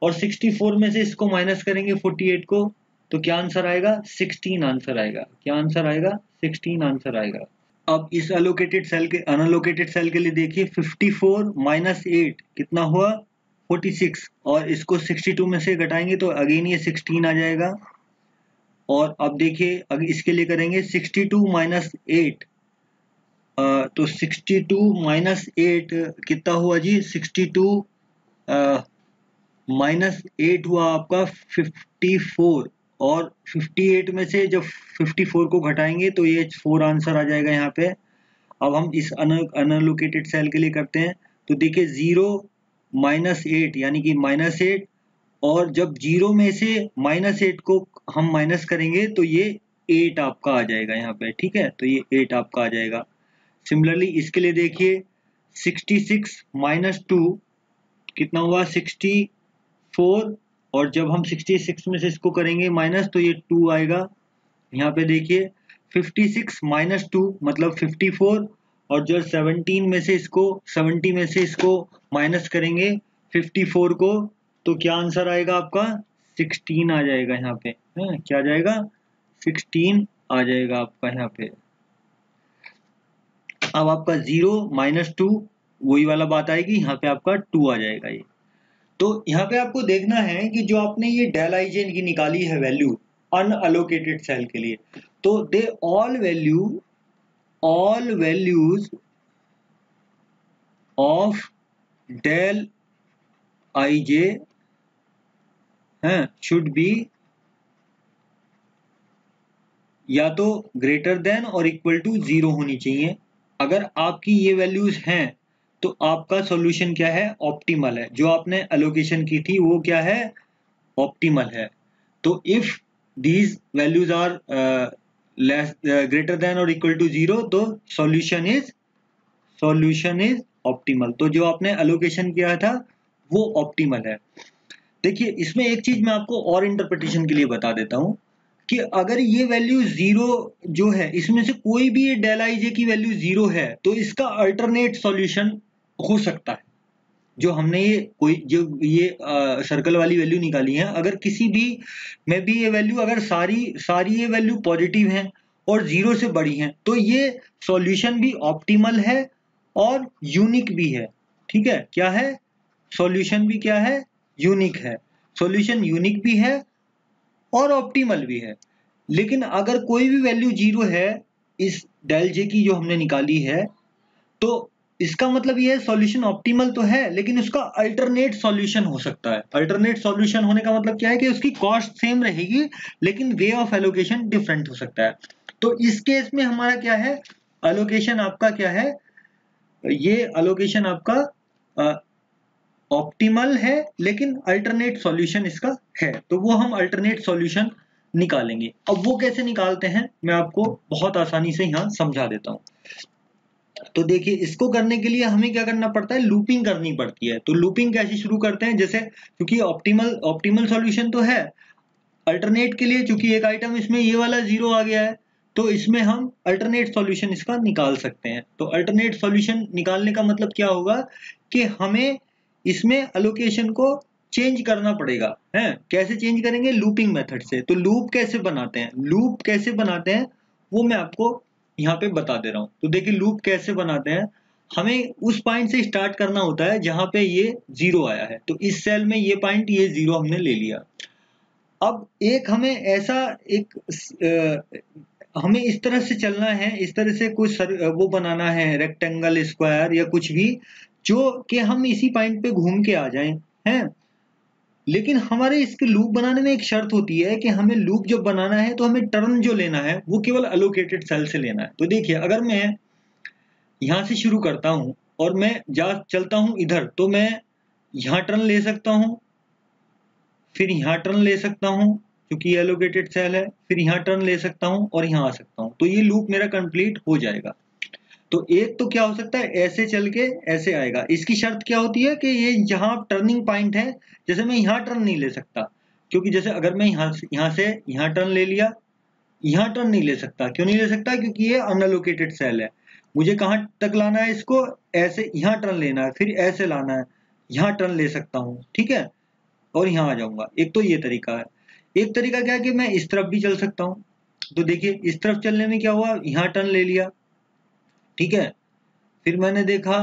और 64 में से इसको माइनस करेंगे 48 को, तो क्या आंसर आएगा, 16 आंसर आएगा। क्या आंसर आएगा, 16 आंसर आएगा। अब इस अलोकेटेड सेल के, अनअलोकेटेड सेल के लिए देखिए 54 माइनस 8 कितना हुआ, 46, और इसको 62 में से घटाएंगे तो अगेन ये 16 आ जाएगा। और अब देखिए अगर इसके लिए करेंगे 62 माइनस 8, तो 62 माइनस 8 कितना हुआ जी, 62 माइनस 8 हुआ आपका 54, और 58 में से जब 54 को घटाएंगे तो ये 4 आंसर आ जाएगा यहाँ पे। अब हम इस अनअलोकेटेड सेल के लिए करते हैं, तो देखिए 0 माइनस 8 यानी कि माइनस 8, और जब 0 में से माइनस 8 को हम माइनस करेंगे तो ये 8 आपका आ जाएगा यहाँ पे। ठीक है, तो ये 8 आपका आ जाएगा। सिमिलरली इसके लिए देखिए 66 माइनस 2 कितना हुआ, 64, और जब हम 66 में से इसको करेंगे माइनस तो ये 2 आएगा। यहाँ पे देखिए 56 माइनस 2 मतलब 54, और जब 17 में से इसको 70 में से इसको माइनस करेंगे 54 को, तो क्या आंसर आएगा आपका, 16 आ जाएगा यहाँ पे। क्या आ जाएगा, 16 आ जाएगा आपका यहाँ पे। अब आपका 0 माइनस 2 वही वाला बात आएगी, यहाँ पे आपका 2 आ जाएगा ये। तो यहाँ पे आपको देखना है कि जो आपने ये डेल आई जे की निकाली है वैल्यू अनअलोकेटेड सेल के लिए, तो the all values of del I J should be या तो ग्रेटर देन और इक्वल टू 0 होनी चाहिए। अगर आपकी ये वैल्यूज हैं तो आपका सॉल्यूशन क्या है, ऑप्टिमल है। जो आपने एलोकेशन की थी वो क्या है, ऑप्टिमल है। तो if these values are less greater than or equal to 0, तो solution is optimal। तो जो आपने allocation किया था वो optimal है। देखिए इसमें एक चीज मैं आपको और इंटरप्रिटेशन के लिए बता देता हूं कि अगर ये वैल्यू 0 जो है, इसमें से कोई भी ये डेल आई जे की वैल्यू 0 है, तो इसका अल्टरनेट सॉल्यूशन हो सकता है। जो हमने ये सर्कल वाली वैल्यू निकाली है, अगर किसी भी में भी ये वैल्यू, अगर सारी ये वैल्यू पॉजिटिव हैं और 0 से बड़ी हैं, तो ये सॉल्यूशन भी ऑप्टिमल है और यूनिक भी है। ठीक है, क्या है? सॉल्यूशन भी क्या है? यूनिक है। सॉल्यूशन यूनिक भी है और ऑप्टिमल भी है। लेकिन अगर कोई भी वैल्यू 0 है इस डेल जे की जो हमने निकाली है, तो इसका मतलब ये है सॉल्यूशन ऑप्टिमल तो है, लेकिन उसका अल्टरनेट सॉल्यूशन हो सकता है। अल्टरनेट सॉल्यूशन होने का मतलब क्या है कि उसकी कॉस्ट सेम रहेगी लेकिन वे ऑफ एलोकेशन डिफरेंट हो सकता है। तो इस केस में हमारा क्या है? एलोकेशन आपका क्या है? ये एलोकेशन आपका ऑप्टिमल है लेकिन अल्टरनेट सॉल्यूशन इसका है, तो वो हम अल्टरनेट सॉल्यूशन निकालेंगे। अब वो कैसे निकालते हैं मैं आपको बहुत आसानी से यहाँ समझा देता हूँ। तो देखिए इसको करने के लिए हमें क्या करना पड़ता है? लूपिंग करनी पड़ती है। तो लूपिंग कैसे शुरू करते हैं? जैसे क्योंकि ऑप्टिमल सॉल्यूशन तो है, अल्टरनेट के लिए चूंकि एक आइटम इसमें ये वाला 0 आ गया है, तो इसमें हम अल्टरनेट सॉल्यूशन इसका निकाल सकते हैं। तो अल्टरनेट सॉल्यूशन निकालने का मतलब क्या होगा कि हमें इसमें एलोकेशन को चेंज करना पड़ेगा। है, कैसे चेंज करेंगे? लूपिंग मेथड से। तो लूप कैसे बनाते हैं? लूप कैसे बनाते हैं वो मैं आपको यहाँ पे बता दे रहा हूँ। तो देखिए लूप कैसे बनाते हैं, हमें उस पॉइंट से स्टार्ट करना होता है जहां पे ये 0 आया है। तो इस सेल में ये पॉइंट, ये 0 हमने ले लिया। अब एक हमें ऐसा हमें इस तरह से चलना है, इस तरह से कुछ वो बनाना है, रेक्टेंगल, स्क्वायर या कुछ भी, जो कि हम इसी पॉइंट पे घूम के आ जाएं। हैं, लेकिन हमारे इसके लूप बनाने में एक शर्त होती है कि हमें लूप जब बनाना है तो हमें टर्न जो लेना है वो केवल एलोकेटेड सेल से लेना है। तो देखिए अगर मैं यहाँ से शुरू करता हूँ और मैं चलता हूँ इधर, तो मैं यहाँ टर्न ले सकता हूँ, फिर यहाँ टर्न ले सकता हूँ क्योंकि ये एलोकेटेड सेल है, फिर यहाँ टर्न ले सकता हूँ और यहाँ आ सकता हूँ। तो ये लूप मेरा कंप्लीट हो जाएगा। तो एक तो क्या हो सकता है, ऐसे चल के ऐसे आएगा। इसकी शर्त क्या होती है कि ये जहाँ टर्निंग पॉइंट है, जैसे मैं यहाँ टर्न नहीं ले सकता, क्योंकि जैसे अगर मैं यहाँ से यहाँ टर्न ले लिया, यहाँ टर्न नहीं ले सकता। क्यों नहीं ले सकता? क्योंकि ये अनएलोकेटेड सेल है। मुझे कहाँ तक लाना है इसको? ऐसे यहाँ टर्न लेना है, फिर ऐसे लाना है, यहाँ टर्न ले सकता हूँ। ठीक है, और यहाँ आ जाऊंगा। एक तो ये तरीका है। एक तरीका क्या है कि मैं इस तरफ भी चल सकता हूँ। तो देखिए इस तरफ चलने में क्या हुआ, यहाँ टर्न ले लिया। ठीक है, फिर मैंने देखा,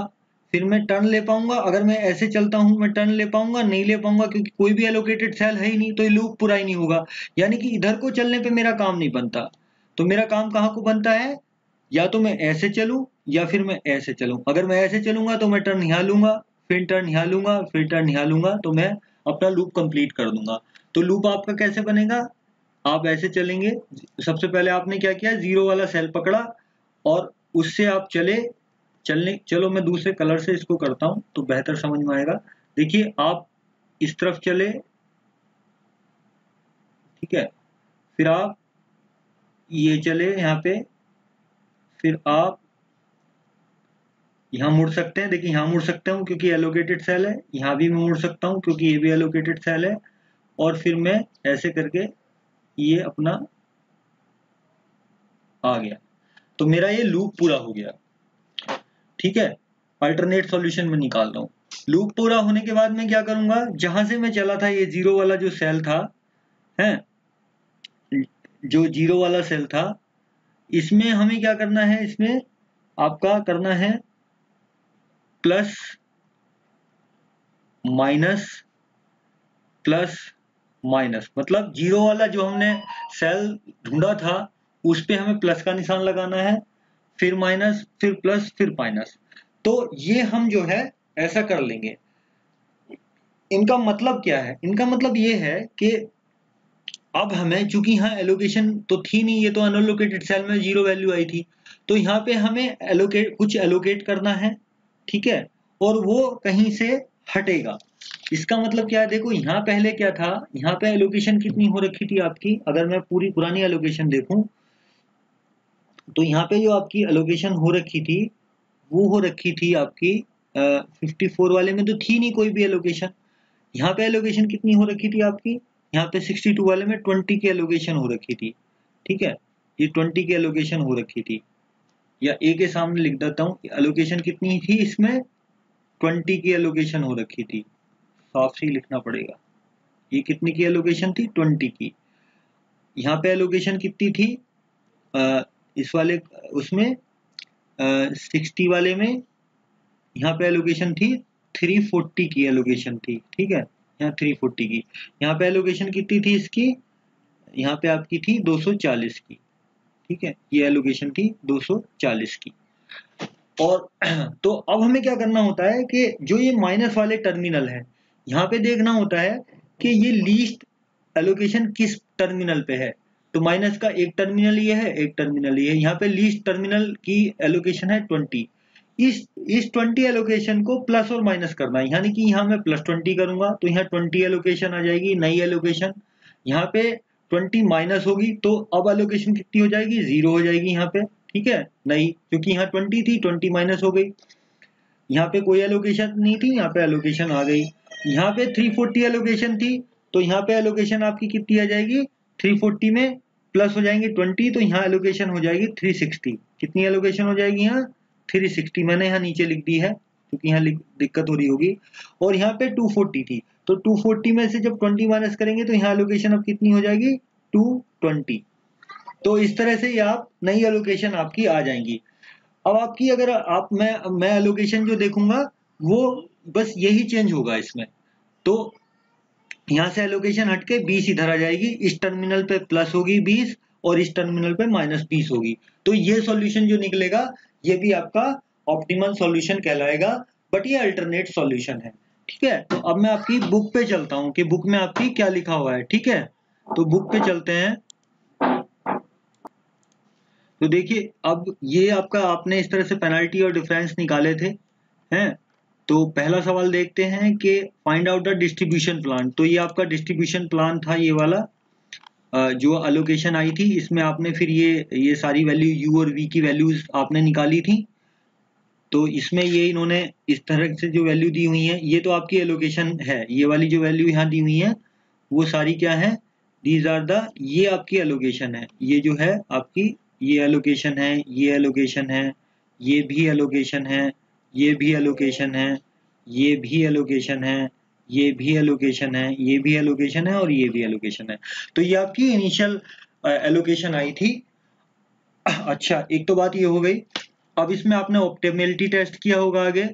फिर मैं टर्न ले पाऊंगा? अगर मैं ऐसे चलता हूं मैं टर्न ले पाऊंगा? नहीं ले पाऊंगा, क्योंकि कोई भी एलोकेटेड सेल है ही नहीं, तो ये लूप पूरा ही नहीं होगा। यानी कि इधर को चलने पे मेरा काम नहीं बनता। तो मेरा काम कहाँ को बनता है? या तो मैं ऐसे चलूं या फिर मैं ऐसे चलूं। अगर मैं ऐसे चलूंगा तो मैं टर्न यहाँ लूंगा, फिर टर्न यहाँ लूंगा, फिर टर्न यहाँ लूंगा, तो मैं अपना लूप कंप्लीट कर दूंगा। तो लूप आपका कैसे बनेगा? आप ऐसे चलेंगे, सबसे पहले आपने क्या किया, 0 वाला सेल पकड़ा और उससे आप चलो मैं दूसरे कलर से इसको करता हूं तो बेहतर समझ में आएगा। देखिए आप इस तरफ चले, ठीक है, फिर आप ये चले यहाँ पे, फिर आप यहाँ मुड़ सकते हैं। देखिए यहाँ मुड़ सकता हूँ क्योंकि एलोकेटेड सेल है, यहाँ भी मैं मुड़ सकता हूँ क्योंकि ये भी एलोकेटेड सेल है, और फिर मैं ऐसे करके ये अपना आ गया। तो मेरा ये लूप पूरा हो गया। ठीक है, अल्टरनेट सॉल्यूशन में निकाल रहा हूँ। लूप पूरा होने के बाद मैं क्या करूंगा, जहां से मैं चला था, ये 0 वाला जो सेल था, है जो 0 वाला सेल था, इसमें हमें क्या करना है, इसमें आपका करना है प्लस माइनस प्लस माइनस। मतलब 0 वाला जो हमने सेल ढूंढा था उस पे हमें प्लस का निशान लगाना है, फिर माइनस, फिर प्लस, फिर माइनस। तो ये हम जो है ऐसा कर लेंगे। इनका मतलब क्या है? इनका मतलब ये है कि अब हमें, चूंकि यहाँ एलोकेशन तो थी नहीं, ये तो अनएलोकेटेड सेल में 0 वैल्यू आई थी, तो यहाँ पे हमें कुछ एलोकेट करना है। ठीक है, और वो कहीं से हटेगा। इसका मतलब क्या है, देखो यहाँ पहले क्या था, यहाँ पे एलोकेशन कितनी हो रखी थी आपकी, अगर मैं पूरी पुरानी एलोकेशन देखूं तो यहाँ पे जो आपकी एलोकेशन हो रखी थी वो हो रखी थी आपकी 54 वाले में तो थी नहीं कोई भी एलोकेशन। यहाँ पे एलोकेशन कितनी हो रखी थी आपकी, यहाँ पे 62 वाले में 20 की एलोकेशन हो रखी थी। ठीक है, ये 20 की एलोकेशन हो रखी थी, या ए के सामने लिख देता हूँ, एलोकेशन कितनी थी इसमें, 20 की एलोकेशन हो रखी थी, साफ से ही लिखना पड़ेगा। ये कितनी की एलोकेशन थी, 20 की। यहाँ पे एलोकेशन कितनी थी इस वाले उसमें 60 वाले में, यहाँ पे एलोकेशन थी 340 की एलोकेशन थी। ठीक है, यहाँ 340 की। यहाँ पे एलोकेशन कितनी थी इसकी, यहाँ पे आपकी थी 240 की। ठीक है, ये एलोकेशन थी 240 की। और तो अब हमें क्या करना होता है कि जो ये माइनस वाले टर्मिनल है, यहाँ पे देखना होता है कि ये लीस्ट एलोकेशन किस टर्मिनल पे है। तो माइनस का एक टर्मिनल ये है, एक टर्मिनल ये है, यहाँ पे लीस्ट टर्मिनल की एलोकेशन है 20। इस 20 एलोकेशन को प्लस और माइनस करना है, यानी कि यहाँ मैं +20 करूंगा तो यहाँ 20 एलोकेशन आ जाएगी नई एलोकेशन, यहाँ पे 20 माइनस होगी तो अब एलोकेशन कितनी हो जाएगी, 0 हो जाएगी यहाँ पे। ठीक है, नहीं, क्योंकि यहाँ 20 थी, 20 माइनस हो गई, यहाँ पे कोई एलोकेशन नहीं थी, यहाँ पे एलोकेशन आ गई। यहाँ पे 340 एलोकेशन थी तो यहाँ पे एलोकेशन आपकी कितनी आ जाएगी, 340 में प्लस हो जाएंगे 20 तो यहाँ एलोकेशन हो जाएगी 360। कितनी एलोकेशन हो जाएगी यहाँ, 360। मैंने यहाँ नीचे लिख दी है क्योंकि यहाँ दिक्कत हो रही होगी। और यहाँ पे 240 थी तो 240 में से जब 20 माइनस करेंगे तो यहाँ एलोकेशन अब कितनी हो जाएगी, 220। तो इस तरह से ये आप नई एलोकेशन आपकी आ जाएंगी। अब आपकी अगर आप मैं एलोकेशन जो देखूंगा वो बस यही चेंज होगा इसमें। तो यहाँ से एलोकेशन हटके 20 इधर आ जाएगी, इस टर्मिनल पे प्लस होगी 20 और इस टर्मिनल पे -20 होगी। तो ये सॉल्यूशन जो निकलेगा ये भी आपका ऑप्टिमल सॉल्यूशन कहलाएगा, बट ये अल्टरनेट सॉल्यूशन है। ठीक है, तो अब मैं आपकी बुक पे चलता हूँ कि बुक में आपकी क्या लिखा हुआ है। ठीक है, तो बुक पे चलते हैं। तो देखिए अब ये आपका आपने इस तरह से पेनल्टी और डिफरेंस निकाले थे हैं। तो पहला सवाल देखते हैं कि find out the distribution plan. तो ये आपका डिस्ट्रीब्यूशन प्लान था, ये वाला जो एलोकेशन आई थी इसमें आपने फिर ये सारी वैल्यू यू और वी की वैल्यूज आपने निकाली थी। तो इसमें ये इन्होंने इस तरह से जो वैल्यू दी हुई है, ये तो आपकी एलोकेशन है, ये वाली जो वैल्यू यहाँ दी हुई है वो सारी क्या है, दीज आर द, ये आपकी एलोकेशन है, ये जो है आपकी ये एलोकेशन है, ये एलोकेशन है, ये भी एलोकेशन है, ये भी एलोकेशन है, ये भी एलोकेशन है, ये भी एलोकेशन है, ये भी एलोकेशन है और ये भी एलोकेशन है। तो ये आपकी इनिशियल एलोकेशन आई थी। अच्छा, एक तो बात ये हो गई। अब इसमें आपने ऑप्टिमलिटी टेस्ट किया होगा आगे।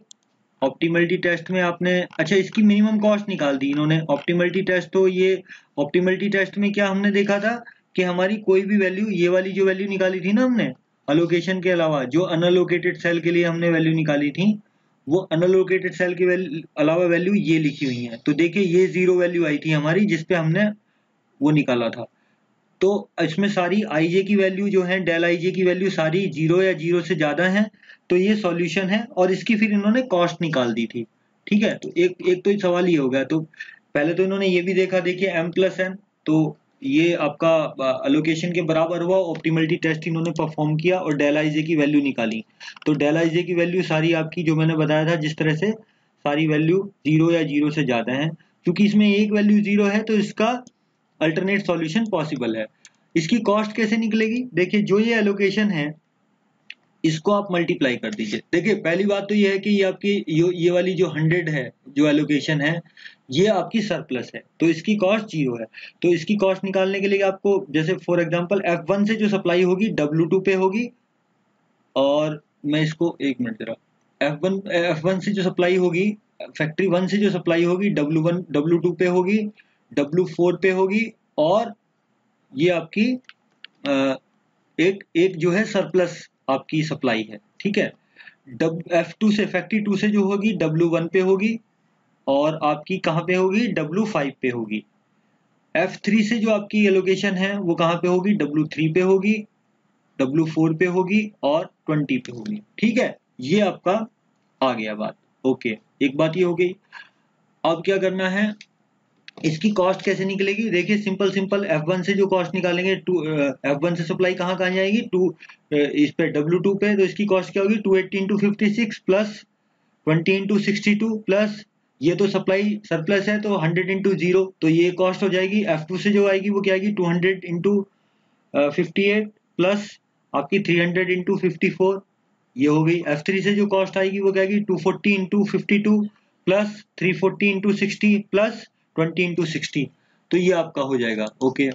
ऑप्टिमलिटी टेस्ट में आपने, अच्छा, इसकी मिनिमम कॉस्ट निकाल दी इन्होंने। ऑप्टिमलिटी टेस्ट, तो ये ऑप्टिमलिटी टेस्ट में क्या हमने देखा था कि हमारी कोई भी वैल्यू, ये वाली जो वैल्यू निकाली थी ना हमने अलोकेशन के अलावा, जो अनअलोकेटेड सेल के लिए हमने वैल्यू निकाली थी, वो अनअलोकेटेड सेल के अलावा वैल्यू ये लिखी हुई है। तो देखिए ये 0 वैल्यू आई थी हमारी जिसपे हमने वो निकाला था। तो इसमें सारी आईजे की वैल्यू जो है, डेल आईजे की वैल्यू सारी 0 या 0 से ज्यादा है, तो ये सॉल्यूशन है। और इसकी फिर इन्होंने कॉस्ट निकाल दी थी। ठीक है, तो एक तो सवाल ये हो गया। तो पहले तो इन्होंने ये भी देखा, देखिए m+n, तो ये आपका अलोकेशन के बराबर हुआ। ऑप्टिमलिटी टेस्ट इन्होंने परफॉर्म किया और डेल आईजे की वैल्यू निकाली। तो डेल आईजे की वैल्यू सारी आपकी जो मैंने बताया था जिस तरह से, सारी वैल्यू 0 या 0 से ज्यादा है। क्योंकि इसमें एक वैल्यू 0 है तो इसका अल्टरनेट सॉल्यूशन पॉसिबल है। इसकी कॉस्ट कैसे निकलेगी, देखिए जो ये एलोकेशन है इसको आप मल्टीप्लाई कर दीजिए। देखिए पहली बात तो ये है कि ये आपकी ये वाली जो 100 है जो एलोकेशन है, ये आपकी सरप्लस है, तो इसकी कॉस्ट 0 है। तो इसकी कॉस्ट निकालने के लिए आपको, जैसे फॉर एग्जांपल F1 से जो सप्लाई होगी W2 पे होगी, और मैं इसको एक मिनट जरा, F1 से जो सप्लाई होगी, फैक्ट्री 1 से जो सप्लाई होगी W1 W2 पे होगी, W4 पे होगी, और ये आपकी एक जो है सरप्लस आपकी सप्लाई है। ठीक है, F2 से, फैक्ट्री 2 से जो होगी W1 पे होगी, और आपकी कहाँ पे होगी, W5 पे होगी। F3 से जो आपकी एलोकेशन है वो कहाँ पे होगी, W3 पे होगी, W4 पे होगी और 20 पे होगी। ठीक है, ये आपका आ गया बात। ओके, एक बात ये हो गई। अब क्या करना है, इसकी कॉस्ट कैसे निकलेगी, देखिए सिंपल F1 से जो कॉस्ट निकालेंगे, F1 से सप्लाई कहाँ जाएगी, इस पे W2 पे, तो इसकी कॉस्ट क्या होगी 280 इंटू 56 प्लस 20 इंटू 62 प्लस ये तो सप्लाई सरप्लस है तो 100 इंटू 0, तो ये कॉस्ट हो जाएगी। F2 से जो आएगी वो क्या आएगी 200 इंटू 58 प्लस आपकी 300 इंटू 54, ये हो गई। F3 से जो कॉस्ट आएगी वो क्या आएगी 240 into 52 plus 340 into 60 plus 20 into 60, तो ये आपका हो जाएगा। ओके,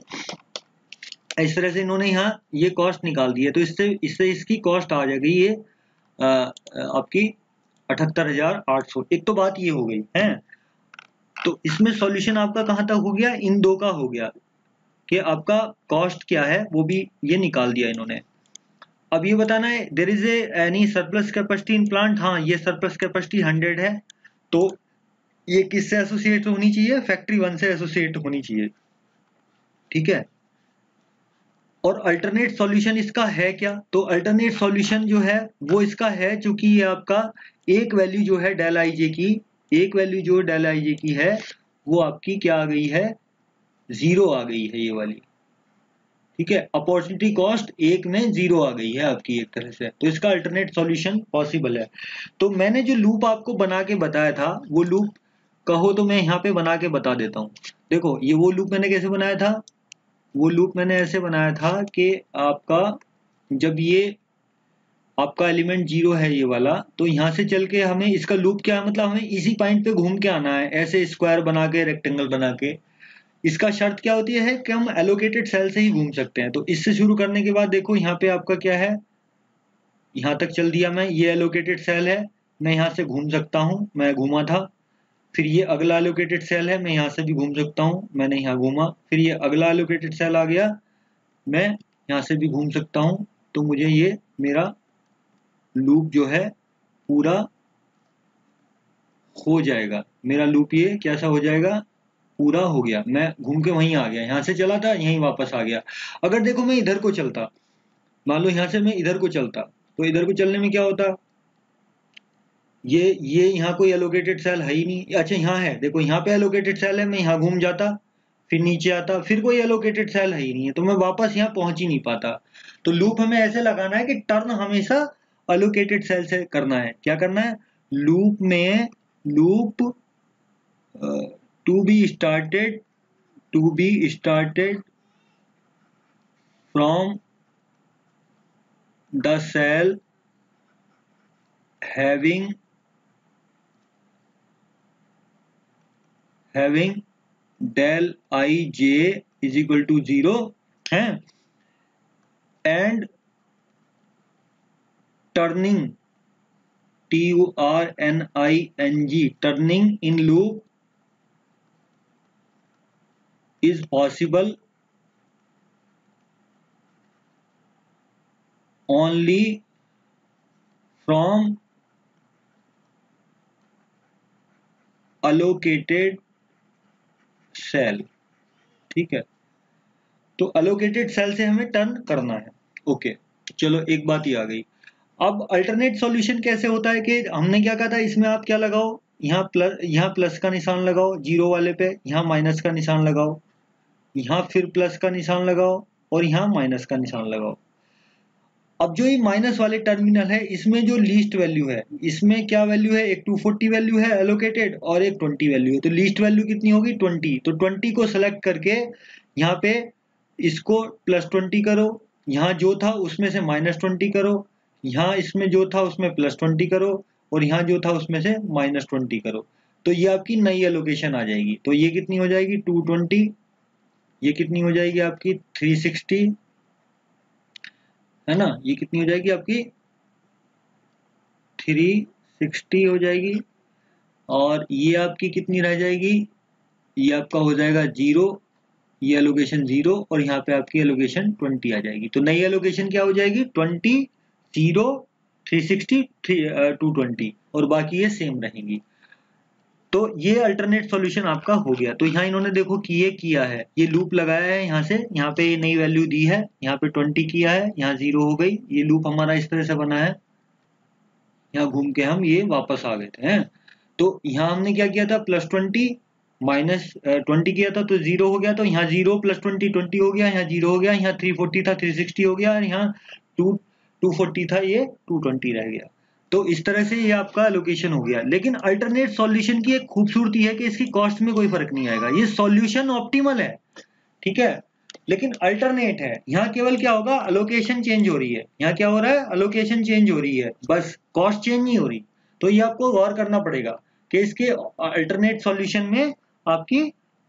इस तरह से इन्होंने यहाँ ये कॉस्ट निकाल दी है, तो इससे इसकी कॉस्ट आ जाएगी ये आपकी 78,800। एक तो बात ये हो गई है, तो इसमें सॉल्यूशन आपका कहाँ तक हो गया, इन दो का हो गया कि आपका कॉस्ट क्या है वो भी ये निकाल दिया इन्होंने। अब ये बताना है there is any surplus capacity in plant, हाँ ये सरप्लस कैपेसिटी 100 है, तो ये किससे एसोसिएट होनी चाहिए, फैक्ट्री 1 से एसोसिएट होनी चाहिए, ठीक है। और अल्टरनेट सॉल्यूशन इसका है क्या, तो अल्टरनेट सॉल्यूशन जो है वो इसका है, चूंकि ये आपका एक वैल्यू जो है डेल आई जे की, एक वैल्यू जो डेल आई जे की है वो आपकी क्या आ गई है, 0 आ गई है ये वाली, ठीक है। अपॉर्चुनिटी कॉस्ट एक में 0 आ गई है आपकी एक तरह से, तो इसका अल्टरनेट सॉल्यूशन पॉसिबल है। तो मैंने जो लूप आपको बना के बताया था, वो लूप कहो तो मैं यहाँ पे बना के बता देता हूँ। देखो ये वो लूप मैंने कैसे बनाया था, वो लूप मैंने ऐसे बनाया था कि आपका जब ये आपका एलिमेंट 0 है ये वाला, तो यहाँ से चल के हमें इसका लूप क्या है, मतलब हमें इसी पॉइंट पे घूम के आना है, ऐसे स्क्वायर बना के रेक्टेंगल बना के। इसका शर्त क्या होती है कि हम एलोकेटेड सेल से ही घूम सकते हैं। तो इससे शुरू करने के बाद देखो यहाँ पे आपका क्या है, यहाँ तक चल दिया मैं, ये एलोकेटेड सेल है, मैं यहाँ से घूम सकता हूँ, मैं घूमा था। फिर ये अगला एलोकेटेड सेल है, मैं यहाँ से भी घूम सकता हूँ, मैंने यहाँ घूमा। फिर ये अगला एलोकेटेड सेल आ गया, मैं यहाँ से भी घूम सकता हूँ। तो मुझे ये मेरा लूप जो है पूरा हो जाएगा, मेरा लूप ये कैसा हो जाएगा, पूरा हो गया। मैं घूम के वहीं आ गया, यहाँ से चला था यहीं वापस आ गया। अगर देखो मैं इधर को चलता, मान लो यहाँ से मैं इधर को चलता, तो इधर को चलने में क्या होता, ये यहाँ कोई एलोकेटेड सेल है ही नहीं, अच्छा यहाँ है, देखो यहाँ पे एलोकेटेड सेल है, मैं यहाँ घूम जाता, फिर नीचे आता, फिर कोई एलोकेटेड सेल है ही नहीं है, तो मैं वापस यहाँ पहुंच ही नहीं पाता। तो लूप हमें ऐसे लगाना है कि टर्न हमेशा एलोकेटेड सेल से करना है। क्या करना है, लूप में loop to be started from the cell having del I j is equal to 0 है, and turning turning in loop is possible only from allocated cell, ठीक है। तो अलोकेटेड सेल से हमें टर्न करना है। ओके, चलो एक बात ये आ गई। अब अल्टरनेट सॉल्यूशन कैसे होता है कि हमने क्या कहा था, इसमें आप क्या लगाओ, यहाँ प्लस का निशान लगाओ 0 वाले पे, यहाँ माइनस का निशान लगाओ, यहाँ फिर प्लस का निशान लगाओ और यहाँ माइनस का निशान लगाओ। अब जो ये माइनस वाले टर्मिनल है, इसमें जो लीस्ट वैल्यू है, इसमें क्या वैल्यू है, एक 240 वैल्यू है एलोकेटेड और एक 20 वैल्यू है। तो लीस्ट वैल्यू कितनी होगी 20, तो 20 को सेलेक्ट करके यहाँ पे इसको +20 करो, यहाँ जो था उसमें से -20 करो, यहाँ इसमें जो था उसमें +20 करो और यहाँ जो था उसमें से -20 करो, तो ये आपकी नई एलोकेशन आ जाएगी। तो ये कितनी हो जाएगी 220, ये कितनी हो जाएगी आपकी 360, है ना, ये कितनी हो जाएगी आपकी 360 हो जाएगी, और ये आपकी कितनी रह जाएगी, ये आपका हो जाएगा 0, ये एलोकेशन 0 और यहाँ पे आपकी एलोकेशन 20 आ जाएगी। तो नई एलोकेशन क्या हो जाएगी 20, 0, 360, 220 और बाकी ये सेम रहेंगी। तो ये अल्टरनेट सॉल्यूशन आपका हो गया। तो यहाँ इन्होंने देखो कि ये किया है, ये लूप लगाया है, यहाँ से यहाँ पे ये नई वैल्यू दी है, यहाँ पे 20 किया है, यहाँ 0 हो गई, ये लूप हमारा इस तरह से बना है, यहाँ घूम के हम ये वापस आ गए थे हैं। तो यहाँ हमने क्या किया था, +20 -20 किया था तो 0 हो गया, तो यहाँ 0 +20 20 हो गया, यहाँ 0 हो गया, यहाँ 340 था 360 हो गया, और यहाँ 240 था ये 220 रह गया। तो इस तरह से ये आपका एलोकेशन हो गया। लेकिन अल्टरनेट सॉल्यूशन की एक खूबसूरती है कि इसकी कॉस्ट में कोई फर्क नहीं आएगा। ये सॉल्यूशन ऑप्टिमल है, ठीक है, लेकिन अल्टरनेट है। यहाँ केवल क्या होगा, अलोकेशन चेंज हो रही है। यहाँ क्या हो रहा है, अलोकेशन चेंज हो रही है, बस कॉस्ट चेंज नहीं हो रही। तो ये आपको गौर करना पड़ेगा कि इसके अल्टरनेट सॉल्यूशन में आपकी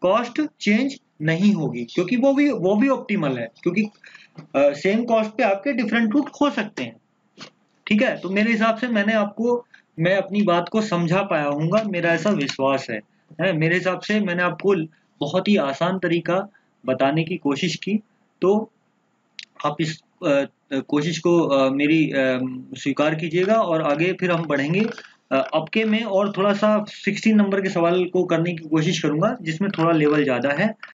कॉस्ट चेंज नहीं होगी, क्योंकि वो भी ऑप्टिमल है, क्योंकि सेम कॉस्ट पे आपके डिफरेंट रूट हो सकते हैं। ठीक है, तो मेरे हिसाब से मैं अपनी बात को समझा पाया हूँगा, मेरा ऐसा विश्वास है। मेरे हिसाब से मैंने आपको बहुत ही आसान तरीका बताने की कोशिश की। तो आप इस कोशिश को मेरी स्वीकार कीजिएगा, और आगे फिर हम बढ़ेंगे। अब के मैं और थोड़ा सा 16 नंबर के सवाल को करने की कोशिश करूंगा, जिसमें थोड़ा लेवल ज़्यादा है।